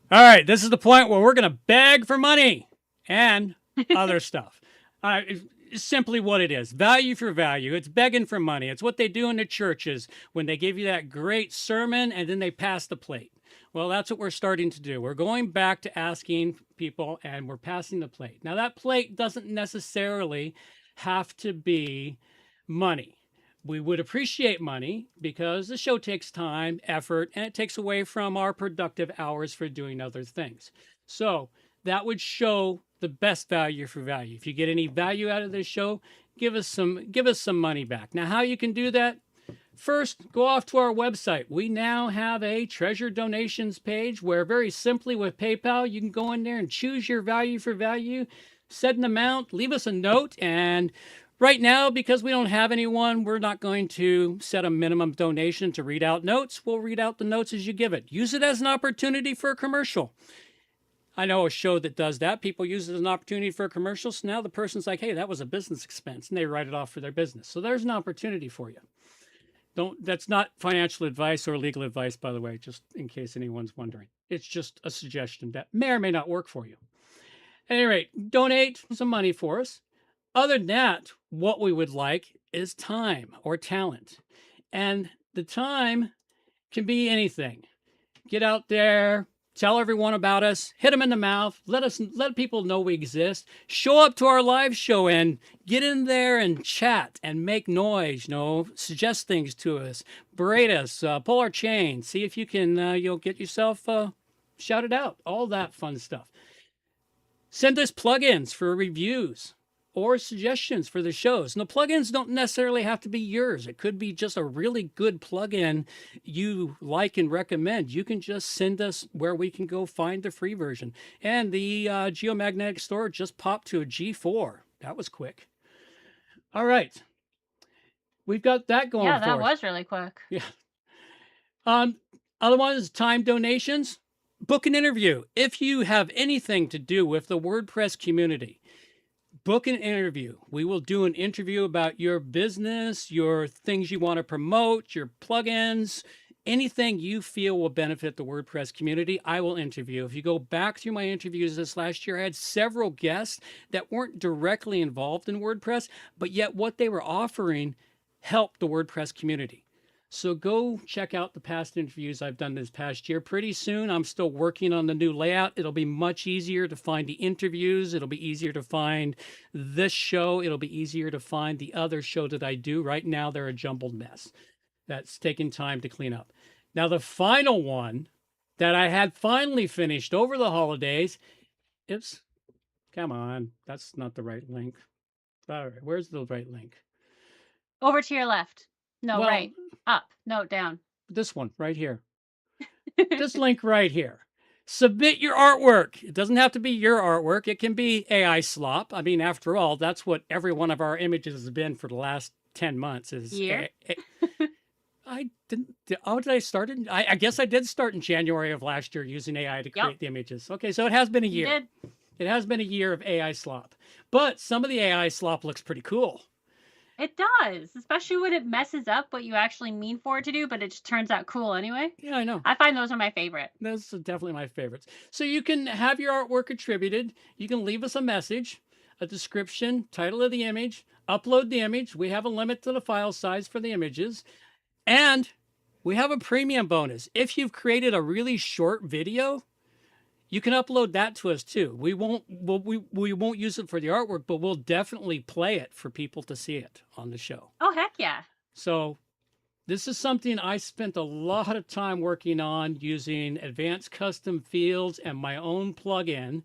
A: All right, this is the point where we're going to beg for money and other stuff. It's simply what it is. Value for value. It's begging for money. It's what they do in the churches when they give you that great sermon and then they pass the plate. Well, that's what we're starting to do. We're going back to asking people, and we're passing the plate. Now, that plate doesn't necessarily have to be money. We would appreciate money because the show takes time, effort, and it takes away from our productive hours for doing other things. So that would show the best value for value. If you get any value out of this show, give us some money back. Now, how you can do that? First, go off to our website. We now have a treasure donations page where very simply with PayPal, you can go in there and choose your value for value, set an amount, leave us a note. And right now, because we don't have anyone, we're not going to set a minimum donation to read out notes. We'll read out the notes as you give it. Use it as an opportunity for a commercial. I know a show that does that. People use it as an opportunity for a commercial. So now the person's like, hey, that was a business expense, and they write it off for their business. So there's an opportunity for you. That's not financial advice or legal advice, by the way, just in case anyone's wondering. It's just a suggestion that may or may not work for you. At any rate, donate some money for us. Other than that, what we would like is time or talent. And the time can be anything. Get out there, tell everyone about us, hit them in the mouth, let people know we exist, show up to our live show and get in there and chat and make noise, suggest things to us, berate us, pull our chain, see if you can, you'll get yourself shouted out, all that fun stuff. Send us plugins for reviews or suggestions for the shows. And the plugins don't necessarily have to be yours. It could be just a really good plugin you like and recommend. You can just send us where we can go find the free version. And the Geomagnetic Store just popped to a G4. That was quick. All right. We've got that going
C: Yeah,
A: for
C: that
A: us.
C: was really quick.
A: Yeah. Other one is time donations. Book an interview. If you have anything to do with the WordPress community, book an interview. We will do an interview about your business, your things you want to promote, your plugins, anything you feel will benefit the WordPress community, I will interview. If you go back through my interviews this last year, I had several guests that weren't directly involved in WordPress, but yet what they were offering helped the WordPress community. So go check out the past interviews I've done this past year. Pretty soon, I'm still working on the new layout. It'll be much easier to find the interviews. It'll be easier to find this show. It'll be easier to find the other show that I do. Right now, they're a jumbled mess. That's taking time to clean up. Now, the final one that I had finally finished over the holidays, oops, come on, that's not the right link. All right, where's the right link?
C: Over to your left. No,
A: Well,
C: right. Up. No, down.
A: This one right here. This link right here. Submit your artwork. It doesn't have to be your artwork. It can be AI slop. I mean, after all, that's what every one of our images has been for the last 10 months.
C: Year?
A: I didn't. Oh, did I start it? I guess I did start in January of last year using AI to create the images. Okay, so it has been a year.
C: You did.
A: It has been a year of AI slop. But some of the AI slop looks pretty cool.
C: It does, especially when it messes up what you actually mean for it to do, but it just turns out cool anyway.
A: Yeah, I know.
C: I find those are my favorite.
A: Those are definitely my favorites. So you can have your artwork attributed. You can leave us a message, a description, title of the image, upload the image. We have a limit to the file size for the images. And we have a premium bonus. If you've created a really short video, you can upload that to us too. We won't use it for the artwork, but we'll definitely play it for people to see it on the show.
C: Oh, heck yeah.
A: So this is something I spent a lot of time working on using advanced custom fields and my own plugin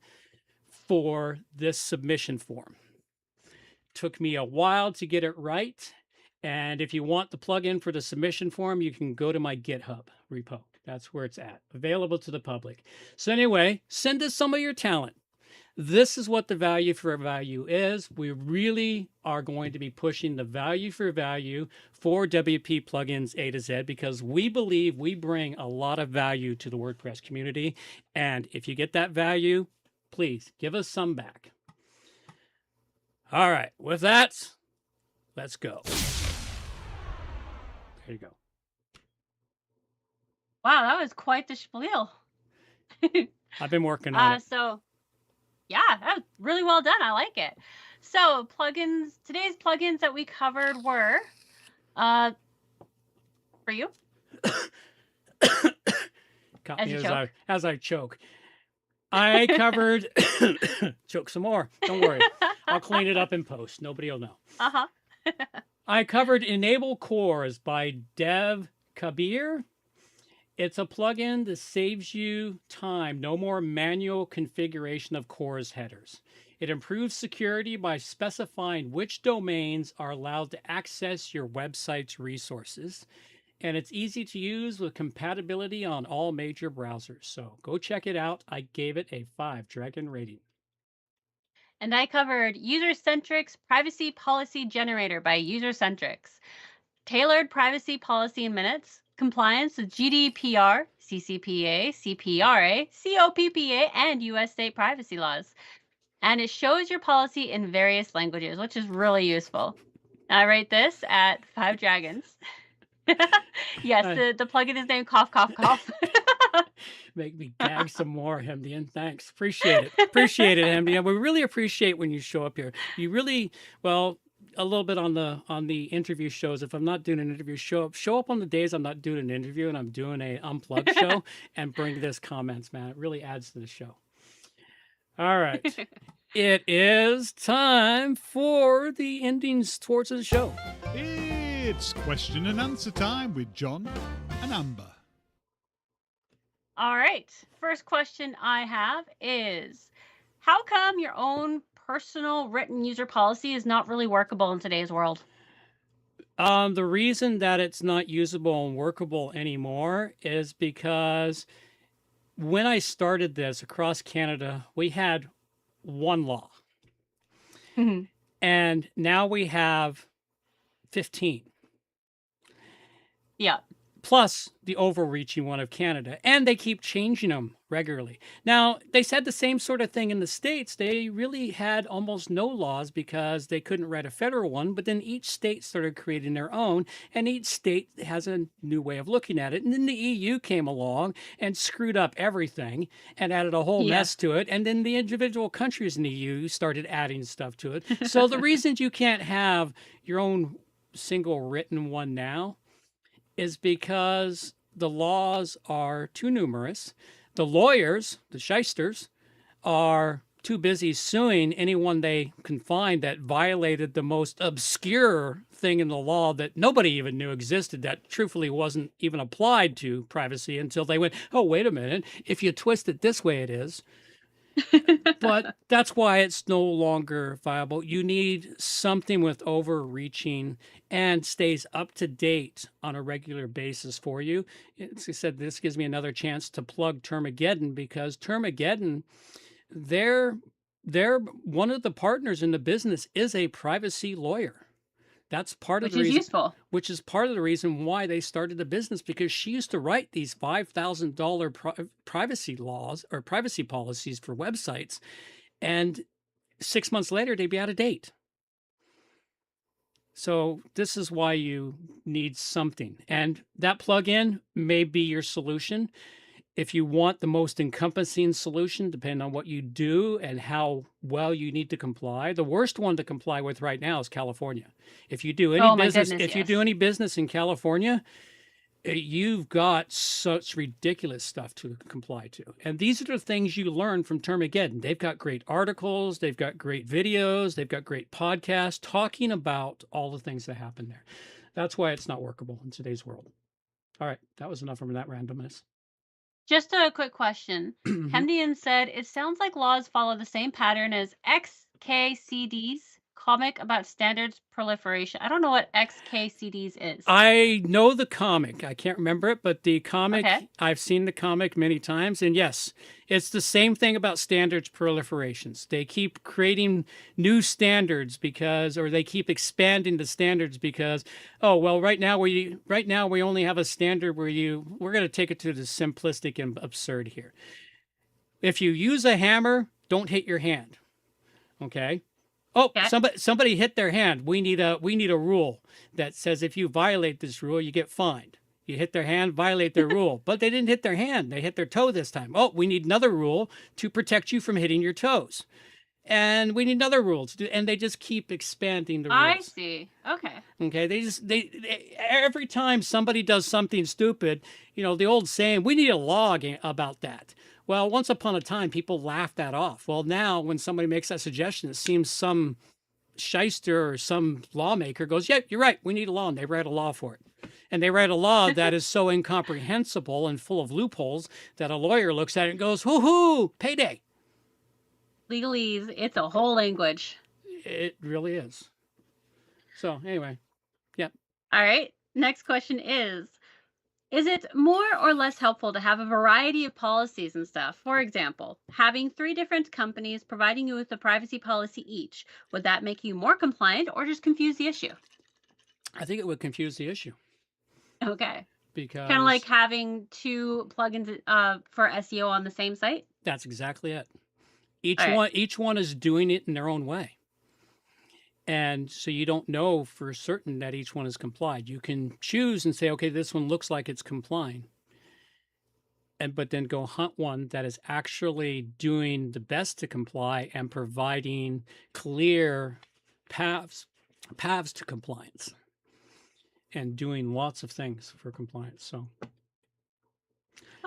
A: for this submission form. Took me a while to get it right. And if you want the plugin for the submission form, you can go to my GitHub repo. That's where it's at, available to the public. So anyway, send us some of your talent. This is what the value for value is. We really are going to be pushing the value for value for WP Plugins A-Z because we believe we bring a lot of value to the WordPress community. And if you get that value, please give us some back. All right, with that, let's go. There you go.
C: Wow, that was quite the spiel.
A: I've been working on it.
C: So, yeah, that was really well done. I like it. So, plugins. Today's plugins that we covered were, for you.
A: Caught me as I choke. I covered. Choke some more. Don't worry. I'll clean it up in post. Nobody will know. I covered Enable Cores by Dev Kabir. It's a plugin that saves you time. No more manual configuration of cores headers. It improves security by specifying which domains are allowed to access your website's resources. And it's easy to use with compatibility on all major browsers. So go check it out. I gave it a 5 Dragon rating.
C: And I covered User-Centric's Privacy Policy Generator by User-Centric's. Tailored privacy policy in minutes, compliance with GDPR, CCPA, CPRA, COPPA, and U.S. state privacy laws. And it shows your policy in various languages, which is really useful. I rate this at 5 dragons. Yes, the plugin is named Cough, Cough, Cough.
A: Make me gag some more, Hemdian. Thanks. Appreciate it. Appreciate it, Hemdian. We really appreciate when you show up here. You really, well, a little bit on the interview shows. If I'm not doing an interview, show up on the days I'm not doing an interview and I'm doing a unplugged show and bring this comments, man. It really adds to the show. All right. It is time for the endings towards the show.
D: It's question and answer time with John and Amber.
C: All right. First question I have is, how come your own personal written user policy is not really workable in today's world?
A: The reason that it's not usable and workable anymore is because when I started this across Canada, we had one law,
C: Mhm.
A: and now we have 15.
C: Yeah.
A: Plus the overreaching one of Canada, and they keep changing them regularly. Now, they said the same sort of thing in the States. They really had almost no laws because they couldn't write a federal one, but then each state started creating their own, and each state has a new way of looking at it. And then the EU came along and screwed up everything and added a whole
C: Yeah.
A: mess to it, and then the individual countries in the EU started adding stuff to it. So the reasons you can't have your own single written one now is because the laws are too numerous. The lawyers, the shysters, are too busy suing anyone they can find that violated the most obscure thing in the law that nobody even knew existed, that truthfully wasn't even applied to privacy until they went, oh, wait a minute, if you twist it this way, it is. But that's why it's no longer viable. You need something with overreaching and stays up to date on a regular basis for you. As I said, this gives me another chance to plug Termageddon, because Termageddon, they're one of the partners in the business is a privacy lawyer. That's part of
C: Which
A: the
C: is
A: reason,
C: useful.
A: which is part of the reason why they started the business, because she used to write these $5,000 privacy laws or privacy policies for websites, and 6 months later they'd be out of date. So this is why you need something, and that plugin may be your solution. If you want the most encompassing solution, depending on what you do and how well you need to comply, the worst one to comply with right now is California. If you do any
C: Oh my
A: business,
C: goodness,
A: if you do
C: yes.
A: any business in California, you've got such ridiculous stuff to comply to. And these are the things you learn from Termageddon. They've got great articles, they've got great videos, they've got great podcasts talking about all the things that happen there. That's why it's not workable in today's world. All right, that was enough from that randomness.
C: Just a quick question.
A: Mhm.
C: Hemdian said, it sounds like laws follow the same pattern as XKCD's comic about standards proliferation. I don't know what XKCD's is.
A: I know the comic. I can't remember it, but the comic,
C: Okay.
A: I've seen the comic many times. And yes, it's the same thing about standards proliferations. They keep creating new standards because, or they keep expanding the standards because, oh, well, right now we only have a standard where we're going to take it to the simplistic and absurd here. If you use a hammer, don't hit your hand. Okay. Oh,
C: Okay.
A: somebody hit their hand. We need a rule that says if you violate this rule, you get fined. You hit their hand, violate their rule. But they didn't hit their hand. They hit their toe this time. Oh, we need another rule to protect you from hitting your toes. And we need another rule to do, and they just keep expanding the rules.
C: I see. Okay.
A: Okay, they every time somebody does something stupid, the old saying, we need a law about that. Well, once upon a time, people laughed that off. Well, now when somebody makes that suggestion, it seems some shyster or some lawmaker goes, yeah, you're right, we need a law, and they write a law for it. And they write a law that is so incomprehensible and full of loopholes that a lawyer looks at it and goes, whoo-hoo, payday.
C: Legalese, it's a whole language.
A: It really is. So anyway, yep.
C: All right. Next question is it more or less helpful to have a variety of policies and stuff? For example, having 3 different companies providing you with a privacy policy each, would that make you more compliant or just confuse the issue?
A: I think it would confuse the issue.
C: Okay.
A: Because
C: Kind of like having 2 plugins for SEO on the same site?
A: That's exactly it. Each one is doing it in their own way. And so you don't know for certain that each one is complied. You can choose and say, okay, this one looks like it's complying. But then go hunt one that is actually doing the best to comply and providing clear paths to compliance and doing lots of things for compliance. So.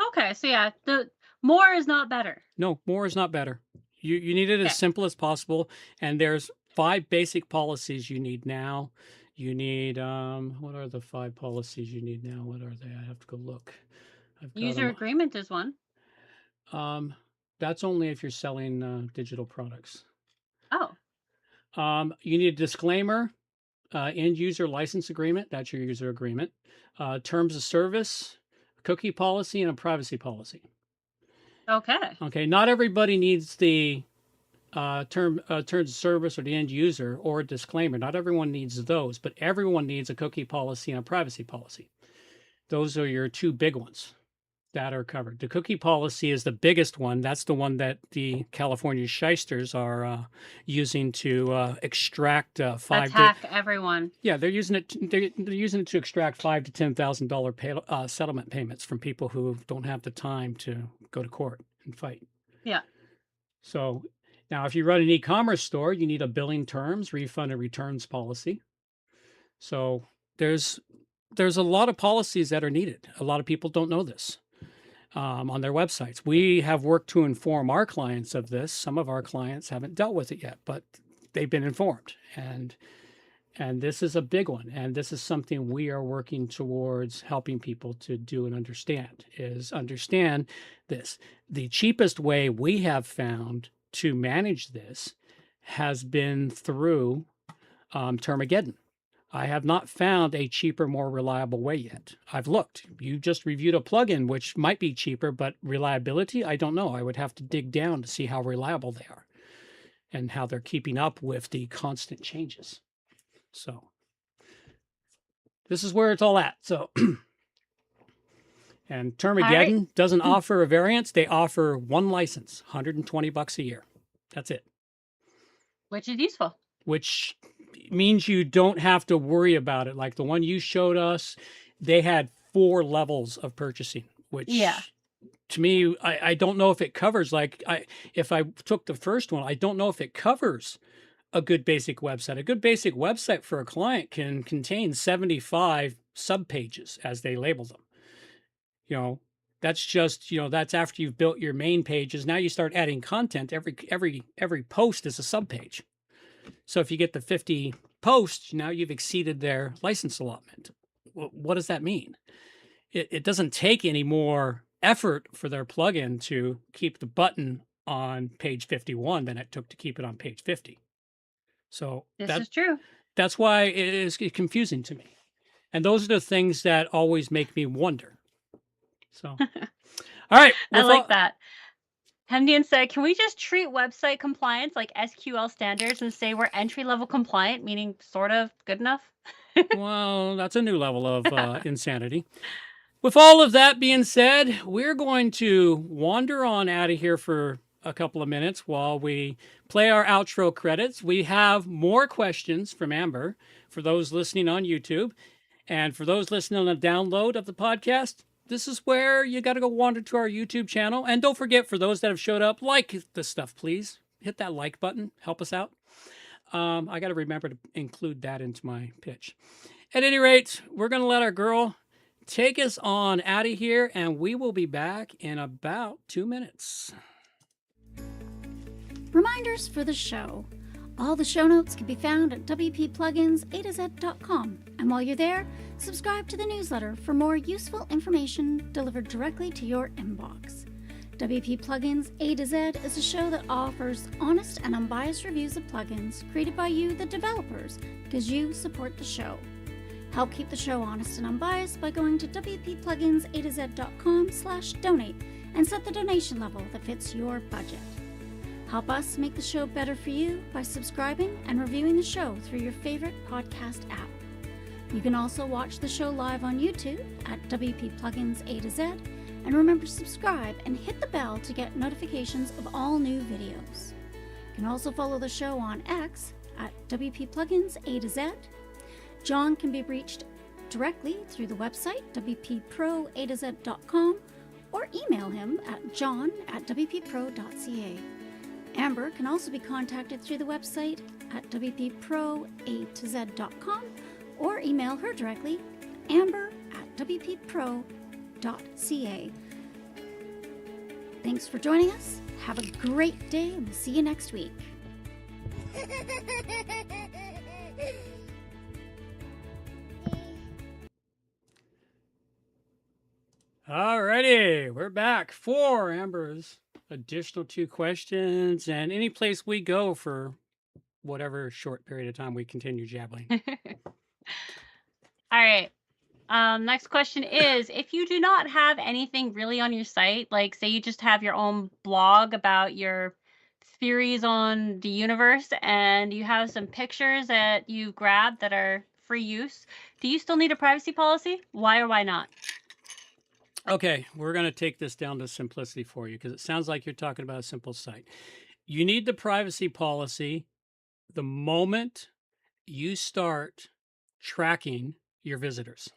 C: Okay. So yeah, the more is not better.
A: No, more is not better. You need it as simple as possible. And there's 5 basic policies you need now. You need, what are the 5 policies you need now? What are they? I have to go look.
C: User agreement is one.
A: That's only if you're selling digital products.
C: Oh.
A: You need a disclaimer, end user license agreement. That's your user agreement. Terms of service, cookie policy, and a privacy policy.
C: Okay.
A: Okay. Not everybody needs the terms of service or the end user or a disclaimer. Not everyone needs those, but everyone needs a cookie policy and a privacy policy. Those are your two big ones that are covered. The cookie policy is the biggest one. That's the one that the California shysters are using to extract
C: Attack everyone.
A: Yeah, they're using it. They're using it to extract $5,000 to $10,000 settlement payments from people who don't have the time to go to court and fight.
C: Yeah.
A: So now, if you run an e-commerce store, you need a billing terms, refund, and returns policy. So there's a lot of policies that are needed. A lot of people don't know this. On their websites. We have worked to inform our clients of this. Some of our clients haven't dealt with it yet, but they've been informed. And this is a big one. And this is something we are working towards helping people to do and understand this. The cheapest way we have found to manage this has been through Termageddon. I have not found a cheaper, more reliable way yet. I've looked. You just reviewed a plugin, which might be cheaper, but reliability, I don't know. I would have to dig down to see how reliable they are and how they're keeping up with the constant changes. So this is where it's all at. So, and Termageddon doesn't offer a variance. They offer one license, $120 a year. That's it.
C: Which is useful.
A: Which means you don't have to worry about it. Like the one you showed us, they had 4 levels of purchasing, which to me, I don't know if it covers, if I took the first one, I don't know if it covers a good basic website. A good basic website for a client can contain 75 subpages as they label them. That's just, that's after you've built your main pages. Now you start adding content. Every post is a subpage. So if you get the 50 posts, now you've exceeded their license allotment. What does that mean? It doesn't take any more effort for their plugin to keep the button on page 51 than it took to keep it on page 50. So
C: this is true.
A: That's why it is confusing to me. And those are the things that always make me wonder. So, all right.
C: I like that. Hendian said, can we just treat website compliance like SQL standards and say we're entry-level compliant, meaning sort of good enough?
A: Well, that's a new level of insanity. With all of that being said, we're going to wander on out of here for a couple of minutes while we play our outro credits. We have more questions from Amber for those listening on YouTube. And for those listening on the download of the podcast, this is where you got to go wander to our YouTube channel. And don't forget, for those that have showed up, like the stuff, please. Hit that like button. Help us out. I got to remember to include that into my pitch. At any rate, we're going to let our girl take us on out of here, and we will be back in about 2 minutes.
E: Reminders for the show. All the show notes can be found at WPPlugins A-Z.com. And while you're there, subscribe to the newsletter for more useful information delivered directly to your inbox. WP Plugins A-Z is a show that offers honest and unbiased reviews of plugins created by you, the developers, because you support the show. Help keep the show honest and unbiased by going to WPPluginsA-Z.com/donate and set the donation level that fits your budget. Help us make the show better for you by subscribing and reviewing the show through your favorite podcast app. You can also watch the show live on YouTube at WP Plugins A-Z, and remember to subscribe and hit the bell to get notifications of all new videos. You can also follow the show on X at WP Plugins A-Z. John can be reached directly through the website WPProAtoZ.com or email him at john@wppro.ca. Amber can also be contacted through the website at WPProAtoZ.com or email her directly, amber@wppro.ca. Thanks for joining us. Have a great day, and we'll see you next week.
A: Alrighty, we're back for Amber's additional 2 questions, and any place we go for whatever short period of time we continue jabbling.
C: All right. Next question is, if you do not have anything really on your site, like say you just have your own blog about your theories on the universe and you have some pictures that you grabbed that are free use, do you still need a privacy policy? Why or why not?
A: Okay, we're going to take this down to simplicity for you because it sounds like you're talking about a simple site. You need the privacy policy the moment you start tracking your visitors.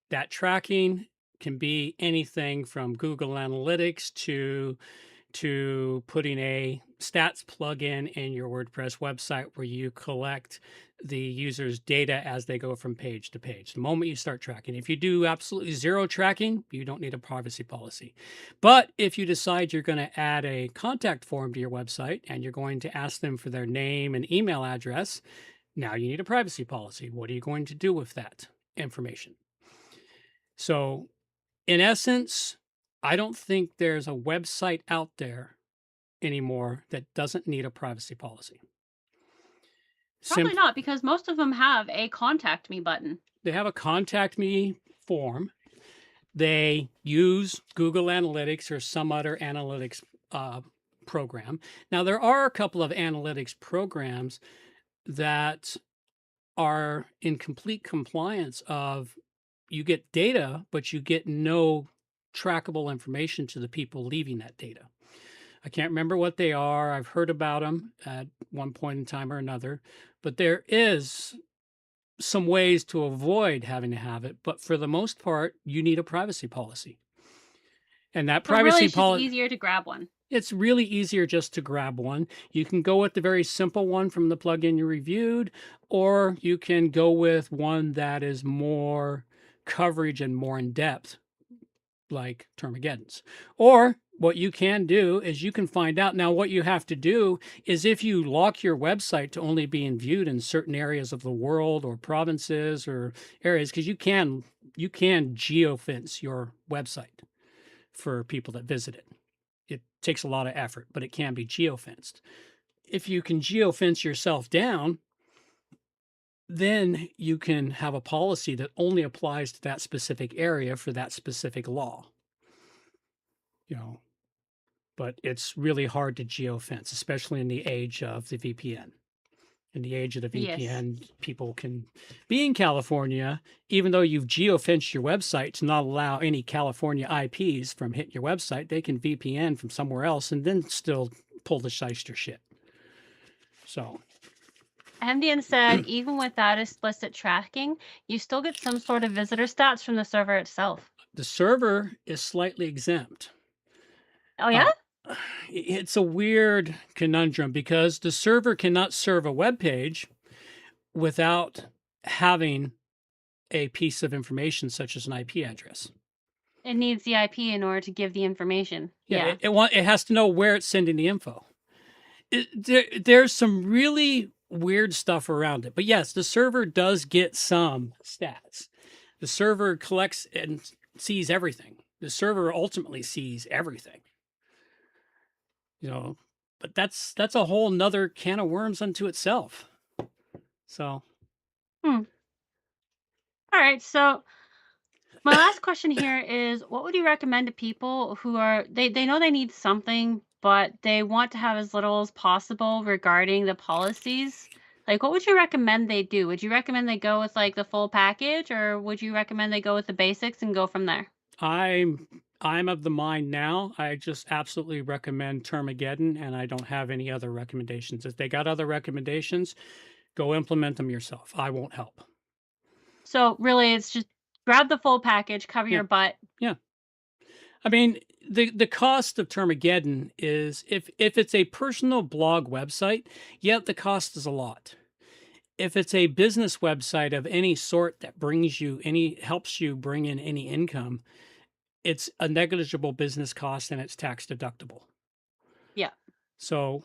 A: That tracking can be anything from Google Analytics to putting a stats plugin in your WordPress website where you collect the user's data as they go from page to page. The moment you start tracking, if you do absolutely zero tracking, you don't need a privacy policy. But if you decide you're going to add a contact form to your website and you're going to ask them for their name and email address, now you need a privacy policy. What are you going to do with that information? So in essence, I don't think there's a website out there anymore that doesn't need a privacy policy.
C: Probably not, because most of them have a contact me button.
A: They have a contact me form. They use Google Analytics or some other analytics program. Now, there are a couple of analytics programs that are in complete compliance of you get data, but you get no trackable information to the people leaving that data. I can't remember what they are. I've heard about them at one point in time or another, but there is some ways to avoid having to have it. But for the most part, you need a privacy policy. And that privacy policy,
C: it's easier to grab one.
A: It's really easier just to grab one. You can go with the very simple one from the plugin you reviewed, or you can go with one that is more coverage and more in depth, like Termageddon's. Or what you can do is you can find out. Now, what you have to do is if you lock your website to only being viewed in certain areas of the world or provinces or areas, because you can geofence your website for people that visit it. It takes a lot of effort, but it can be geofenced. If you can geofence yourself down, then you can have a policy that only applies to that specific area for that specific law. But it's really hard to geofence, especially in the age of the VPN. In the age of the VPN, yes, people can be in California, even though you've geofenced your website to not allow any California IPs from hitting your website. They can VPN from somewhere else and then still pull the shyster shit. So
C: MDN said, even without explicit tracking, you still get some sort of visitor stats from the server itself.
A: The server is slightly exempt.
C: Oh, yeah?
A: It's a weird conundrum because the server cannot serve a web page without having a piece of information such as an IP address.
C: It needs the IP in order to give the information.
A: Yeah. It has to know where it's sending the info. There's some really weird stuff around it. But yes, the server does get some stats. The server collects and sees everything. The server ultimately sees everything. But that's a whole nother can of worms unto itself. So.
C: All right. So my last question here is, what would you recommend to people who are, they know they need something, but they want to have as little as possible regarding the policies? Like, what would you recommend they do? Would you recommend they go with like the full package, or would you recommend they go with the basics and go from there?
A: I'm of the mind now, I just absolutely recommend Termageddon, and I don't have any other recommendations. If they got other recommendations, go implement them yourself. I won't help.
C: So really, it's just grab the full package, cover your butt.
A: Yeah. I mean, the cost of Termageddon is, if it's a personal blog website, the cost is a lot. If it's a business website of any sort that helps you bring in any income, it's a negligible business cost and it's tax deductible.
C: Yeah.
A: So,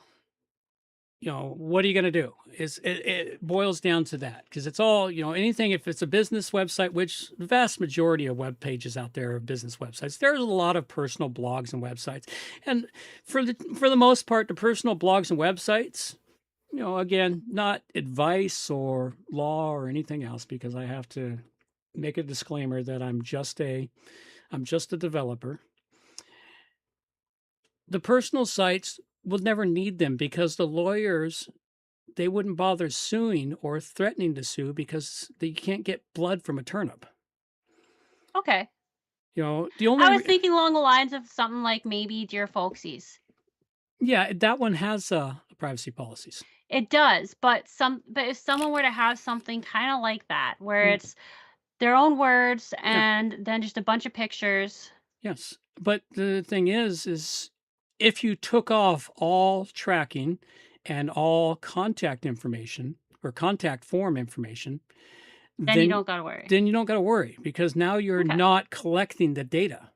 A: what are you going to do? It boils down to that, because it's all, anything, if it's a business website, which the vast majority of web pages out there are business websites, there's a lot of personal blogs and websites. And for the most part, the personal blogs and websites, again, not advice or law or anything else, because I have to make a disclaimer that I'm just a developer. The personal sites will never need them because the lawyers, they wouldn't bother suing or threatening to sue because you can't get blood from a turnip.
C: Okay.
A: The only
C: I was thinking along the lines of something like maybe Dear Folksies.
A: Yeah, that one has privacy policies.
C: It does, but if someone were to have something kind of like that, where it's their own words and then just a bunch of pictures.
A: Yes, but the thing is if you took off all tracking and all contact information or contact form information,
C: then you don't got to worry.
A: Then you don't got to worry, because now you're not collecting the data.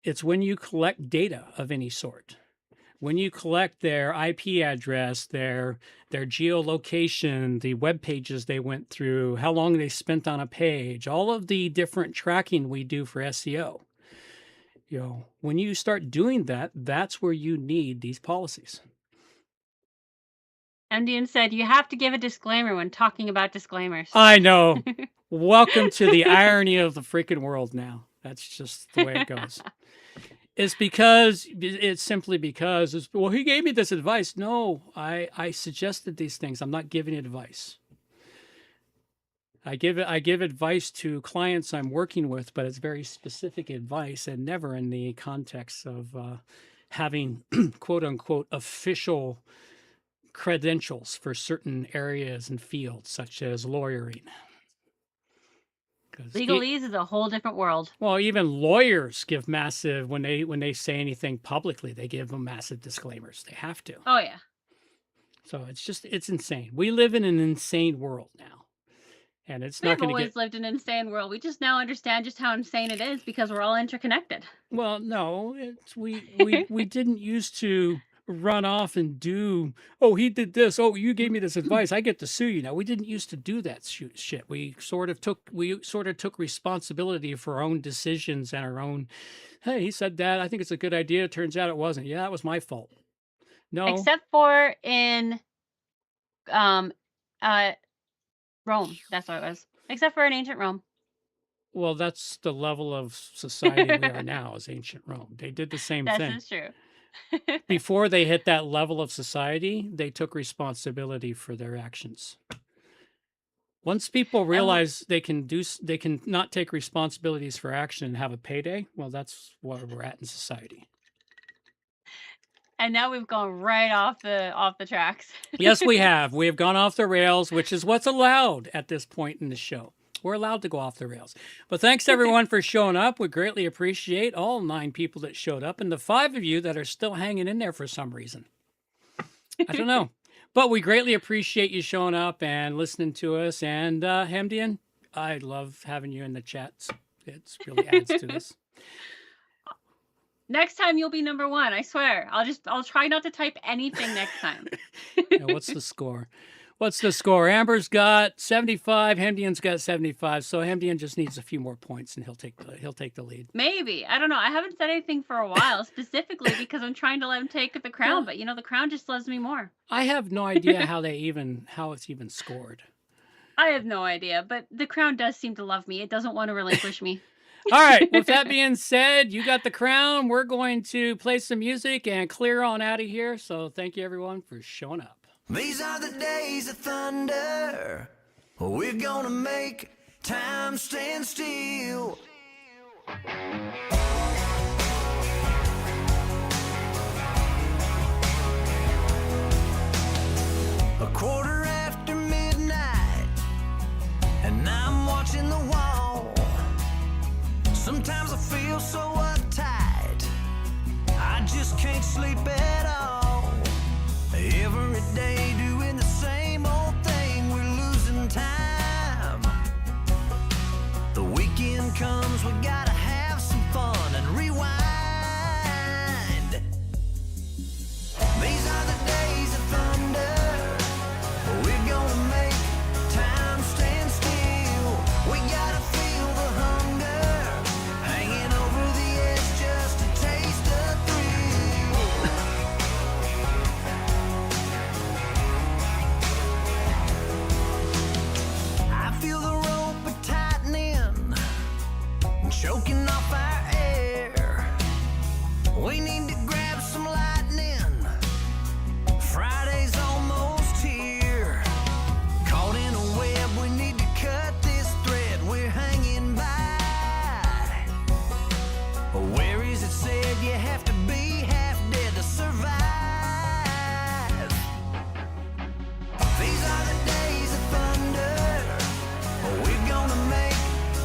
A: It's when you collect data of any sort. When you collect their IP address, their geolocation, the web pages they went through, how long they spent on a page, all of the different tracking we do for SEO. When you start doing that, that's where you need these policies.
C: MDN said you have to give a disclaimer when talking about disclaimers.
A: I know. Welcome to the irony of the freaking world now. That's just the way it goes. It's simply because, well, he gave me this advice. No, I suggested these things. I'm not giving advice. I give advice to clients I'm working with, but it's very specific advice and never in the context of having quote unquote official credentials for certain areas and fields, such as lawyering.
C: Legalese is a whole different world.
A: Well, even lawyers give massive, when they say anything publicly, they give them massive disclaimers. They have to.
C: Oh, yeah.
A: So it's insane. We live in an insane world now. And it's not going to get...
C: We've always lived in an insane world. We just now understand just how insane it is because we're all interconnected.
A: Well, no, we didn't used to run off and do, oh, he did this, oh, you gave me this advice, I get to sue you now. We didn't used to do that shit. We sort of took responsibility for our own decisions and our own, hey, he said that, I think it's a good idea, it turns out it wasn't. Yeah, that was my fault. No.
C: Except for in Rome. That's what it was. Except for in ancient Rome.
A: Well, that's the level of society we are now, is ancient Rome. They did the same thing.
C: That is true.
A: Before they hit that level of society, they took responsibility for their actions. Once people realize they can not take responsibilities for action and have a payday, well, that's where we're at in society.
C: And now we've gone right off the tracks.
A: Yes, we have. We have gone off the rails, which is what's allowed at this point in the show. We're allowed to go off the rails. But thanks everyone for showing up. We greatly appreciate all 9 people that showed up and the 5 of you that are still hanging in there for some reason. I don't know. But we greatly appreciate you showing up and listening to us. And Hamdian, I love having you in the chats. It really adds to this.
C: Next time you'll be number 1, I swear. I'll try not to type anything next time.
A: Yeah, what's the score? What's the score? Amber's got 75. Hamdian's got 75. So Hamdian just needs a few more points, and he'll take the lead.
C: Maybe. I don't know. I haven't said anything for a while, specifically because I'm trying to let him take the crown. But the crown just loves me more.
A: I have no idea how it's even scored.
C: I have no idea, but the crown does seem to love me. It doesn't want to relinquish me.
A: All right. With that being said, you got the crown. We're going to play some music and clear on out of here. So thank you everyone for showing up.
B: These are the days of thunder. We're gonna make time stand still. A quarter after midnight, and I'm watching the wall. Sometimes I feel so uptight, I just can't sleep at all. Every day doing the same old thing, we're losing time. The weekend comes, we gotta have some fun and rewind. These are the days of thunder. We're gonna make time stand still. We gotta feel the hunger, hanging over the edge just to taste the thrill. choking off our air. We need to grab some lightning. Friday's almost here. Caught in a web, we need to cut this thread we're hanging by. Where is it said you have to be half dead to survive? These are the days of thunder. We're gonna make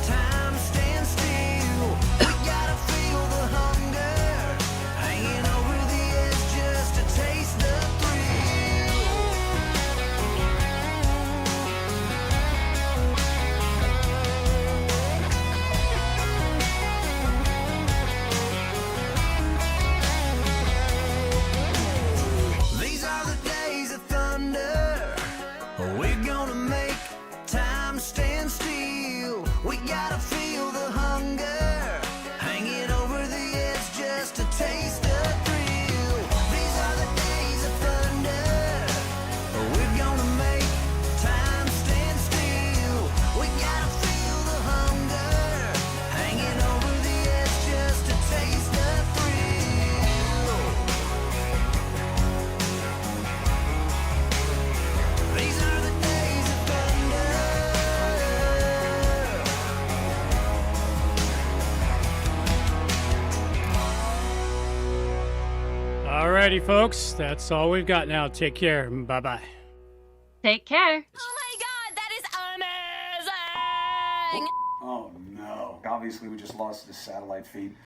B: time stand still. We gotta feel the hunger hanging over the edge just to taste the thrill. These are the days of thunder. We're gonna make time stand still. We gotta feel the hunger hanging over the edge just to taste the thrill. These are the days of thunder. We're gonna make time stand still. We gotta feel the hunger hanging over the edge just to taste the thrill. These are the days of thunder.
A: Alrighty, folks, that's all we've got now. Take care. Bye-bye.
C: Take care.
F: Oh my god, that is amazing!
G: Oh no. Obviously, we just lost the satellite feed.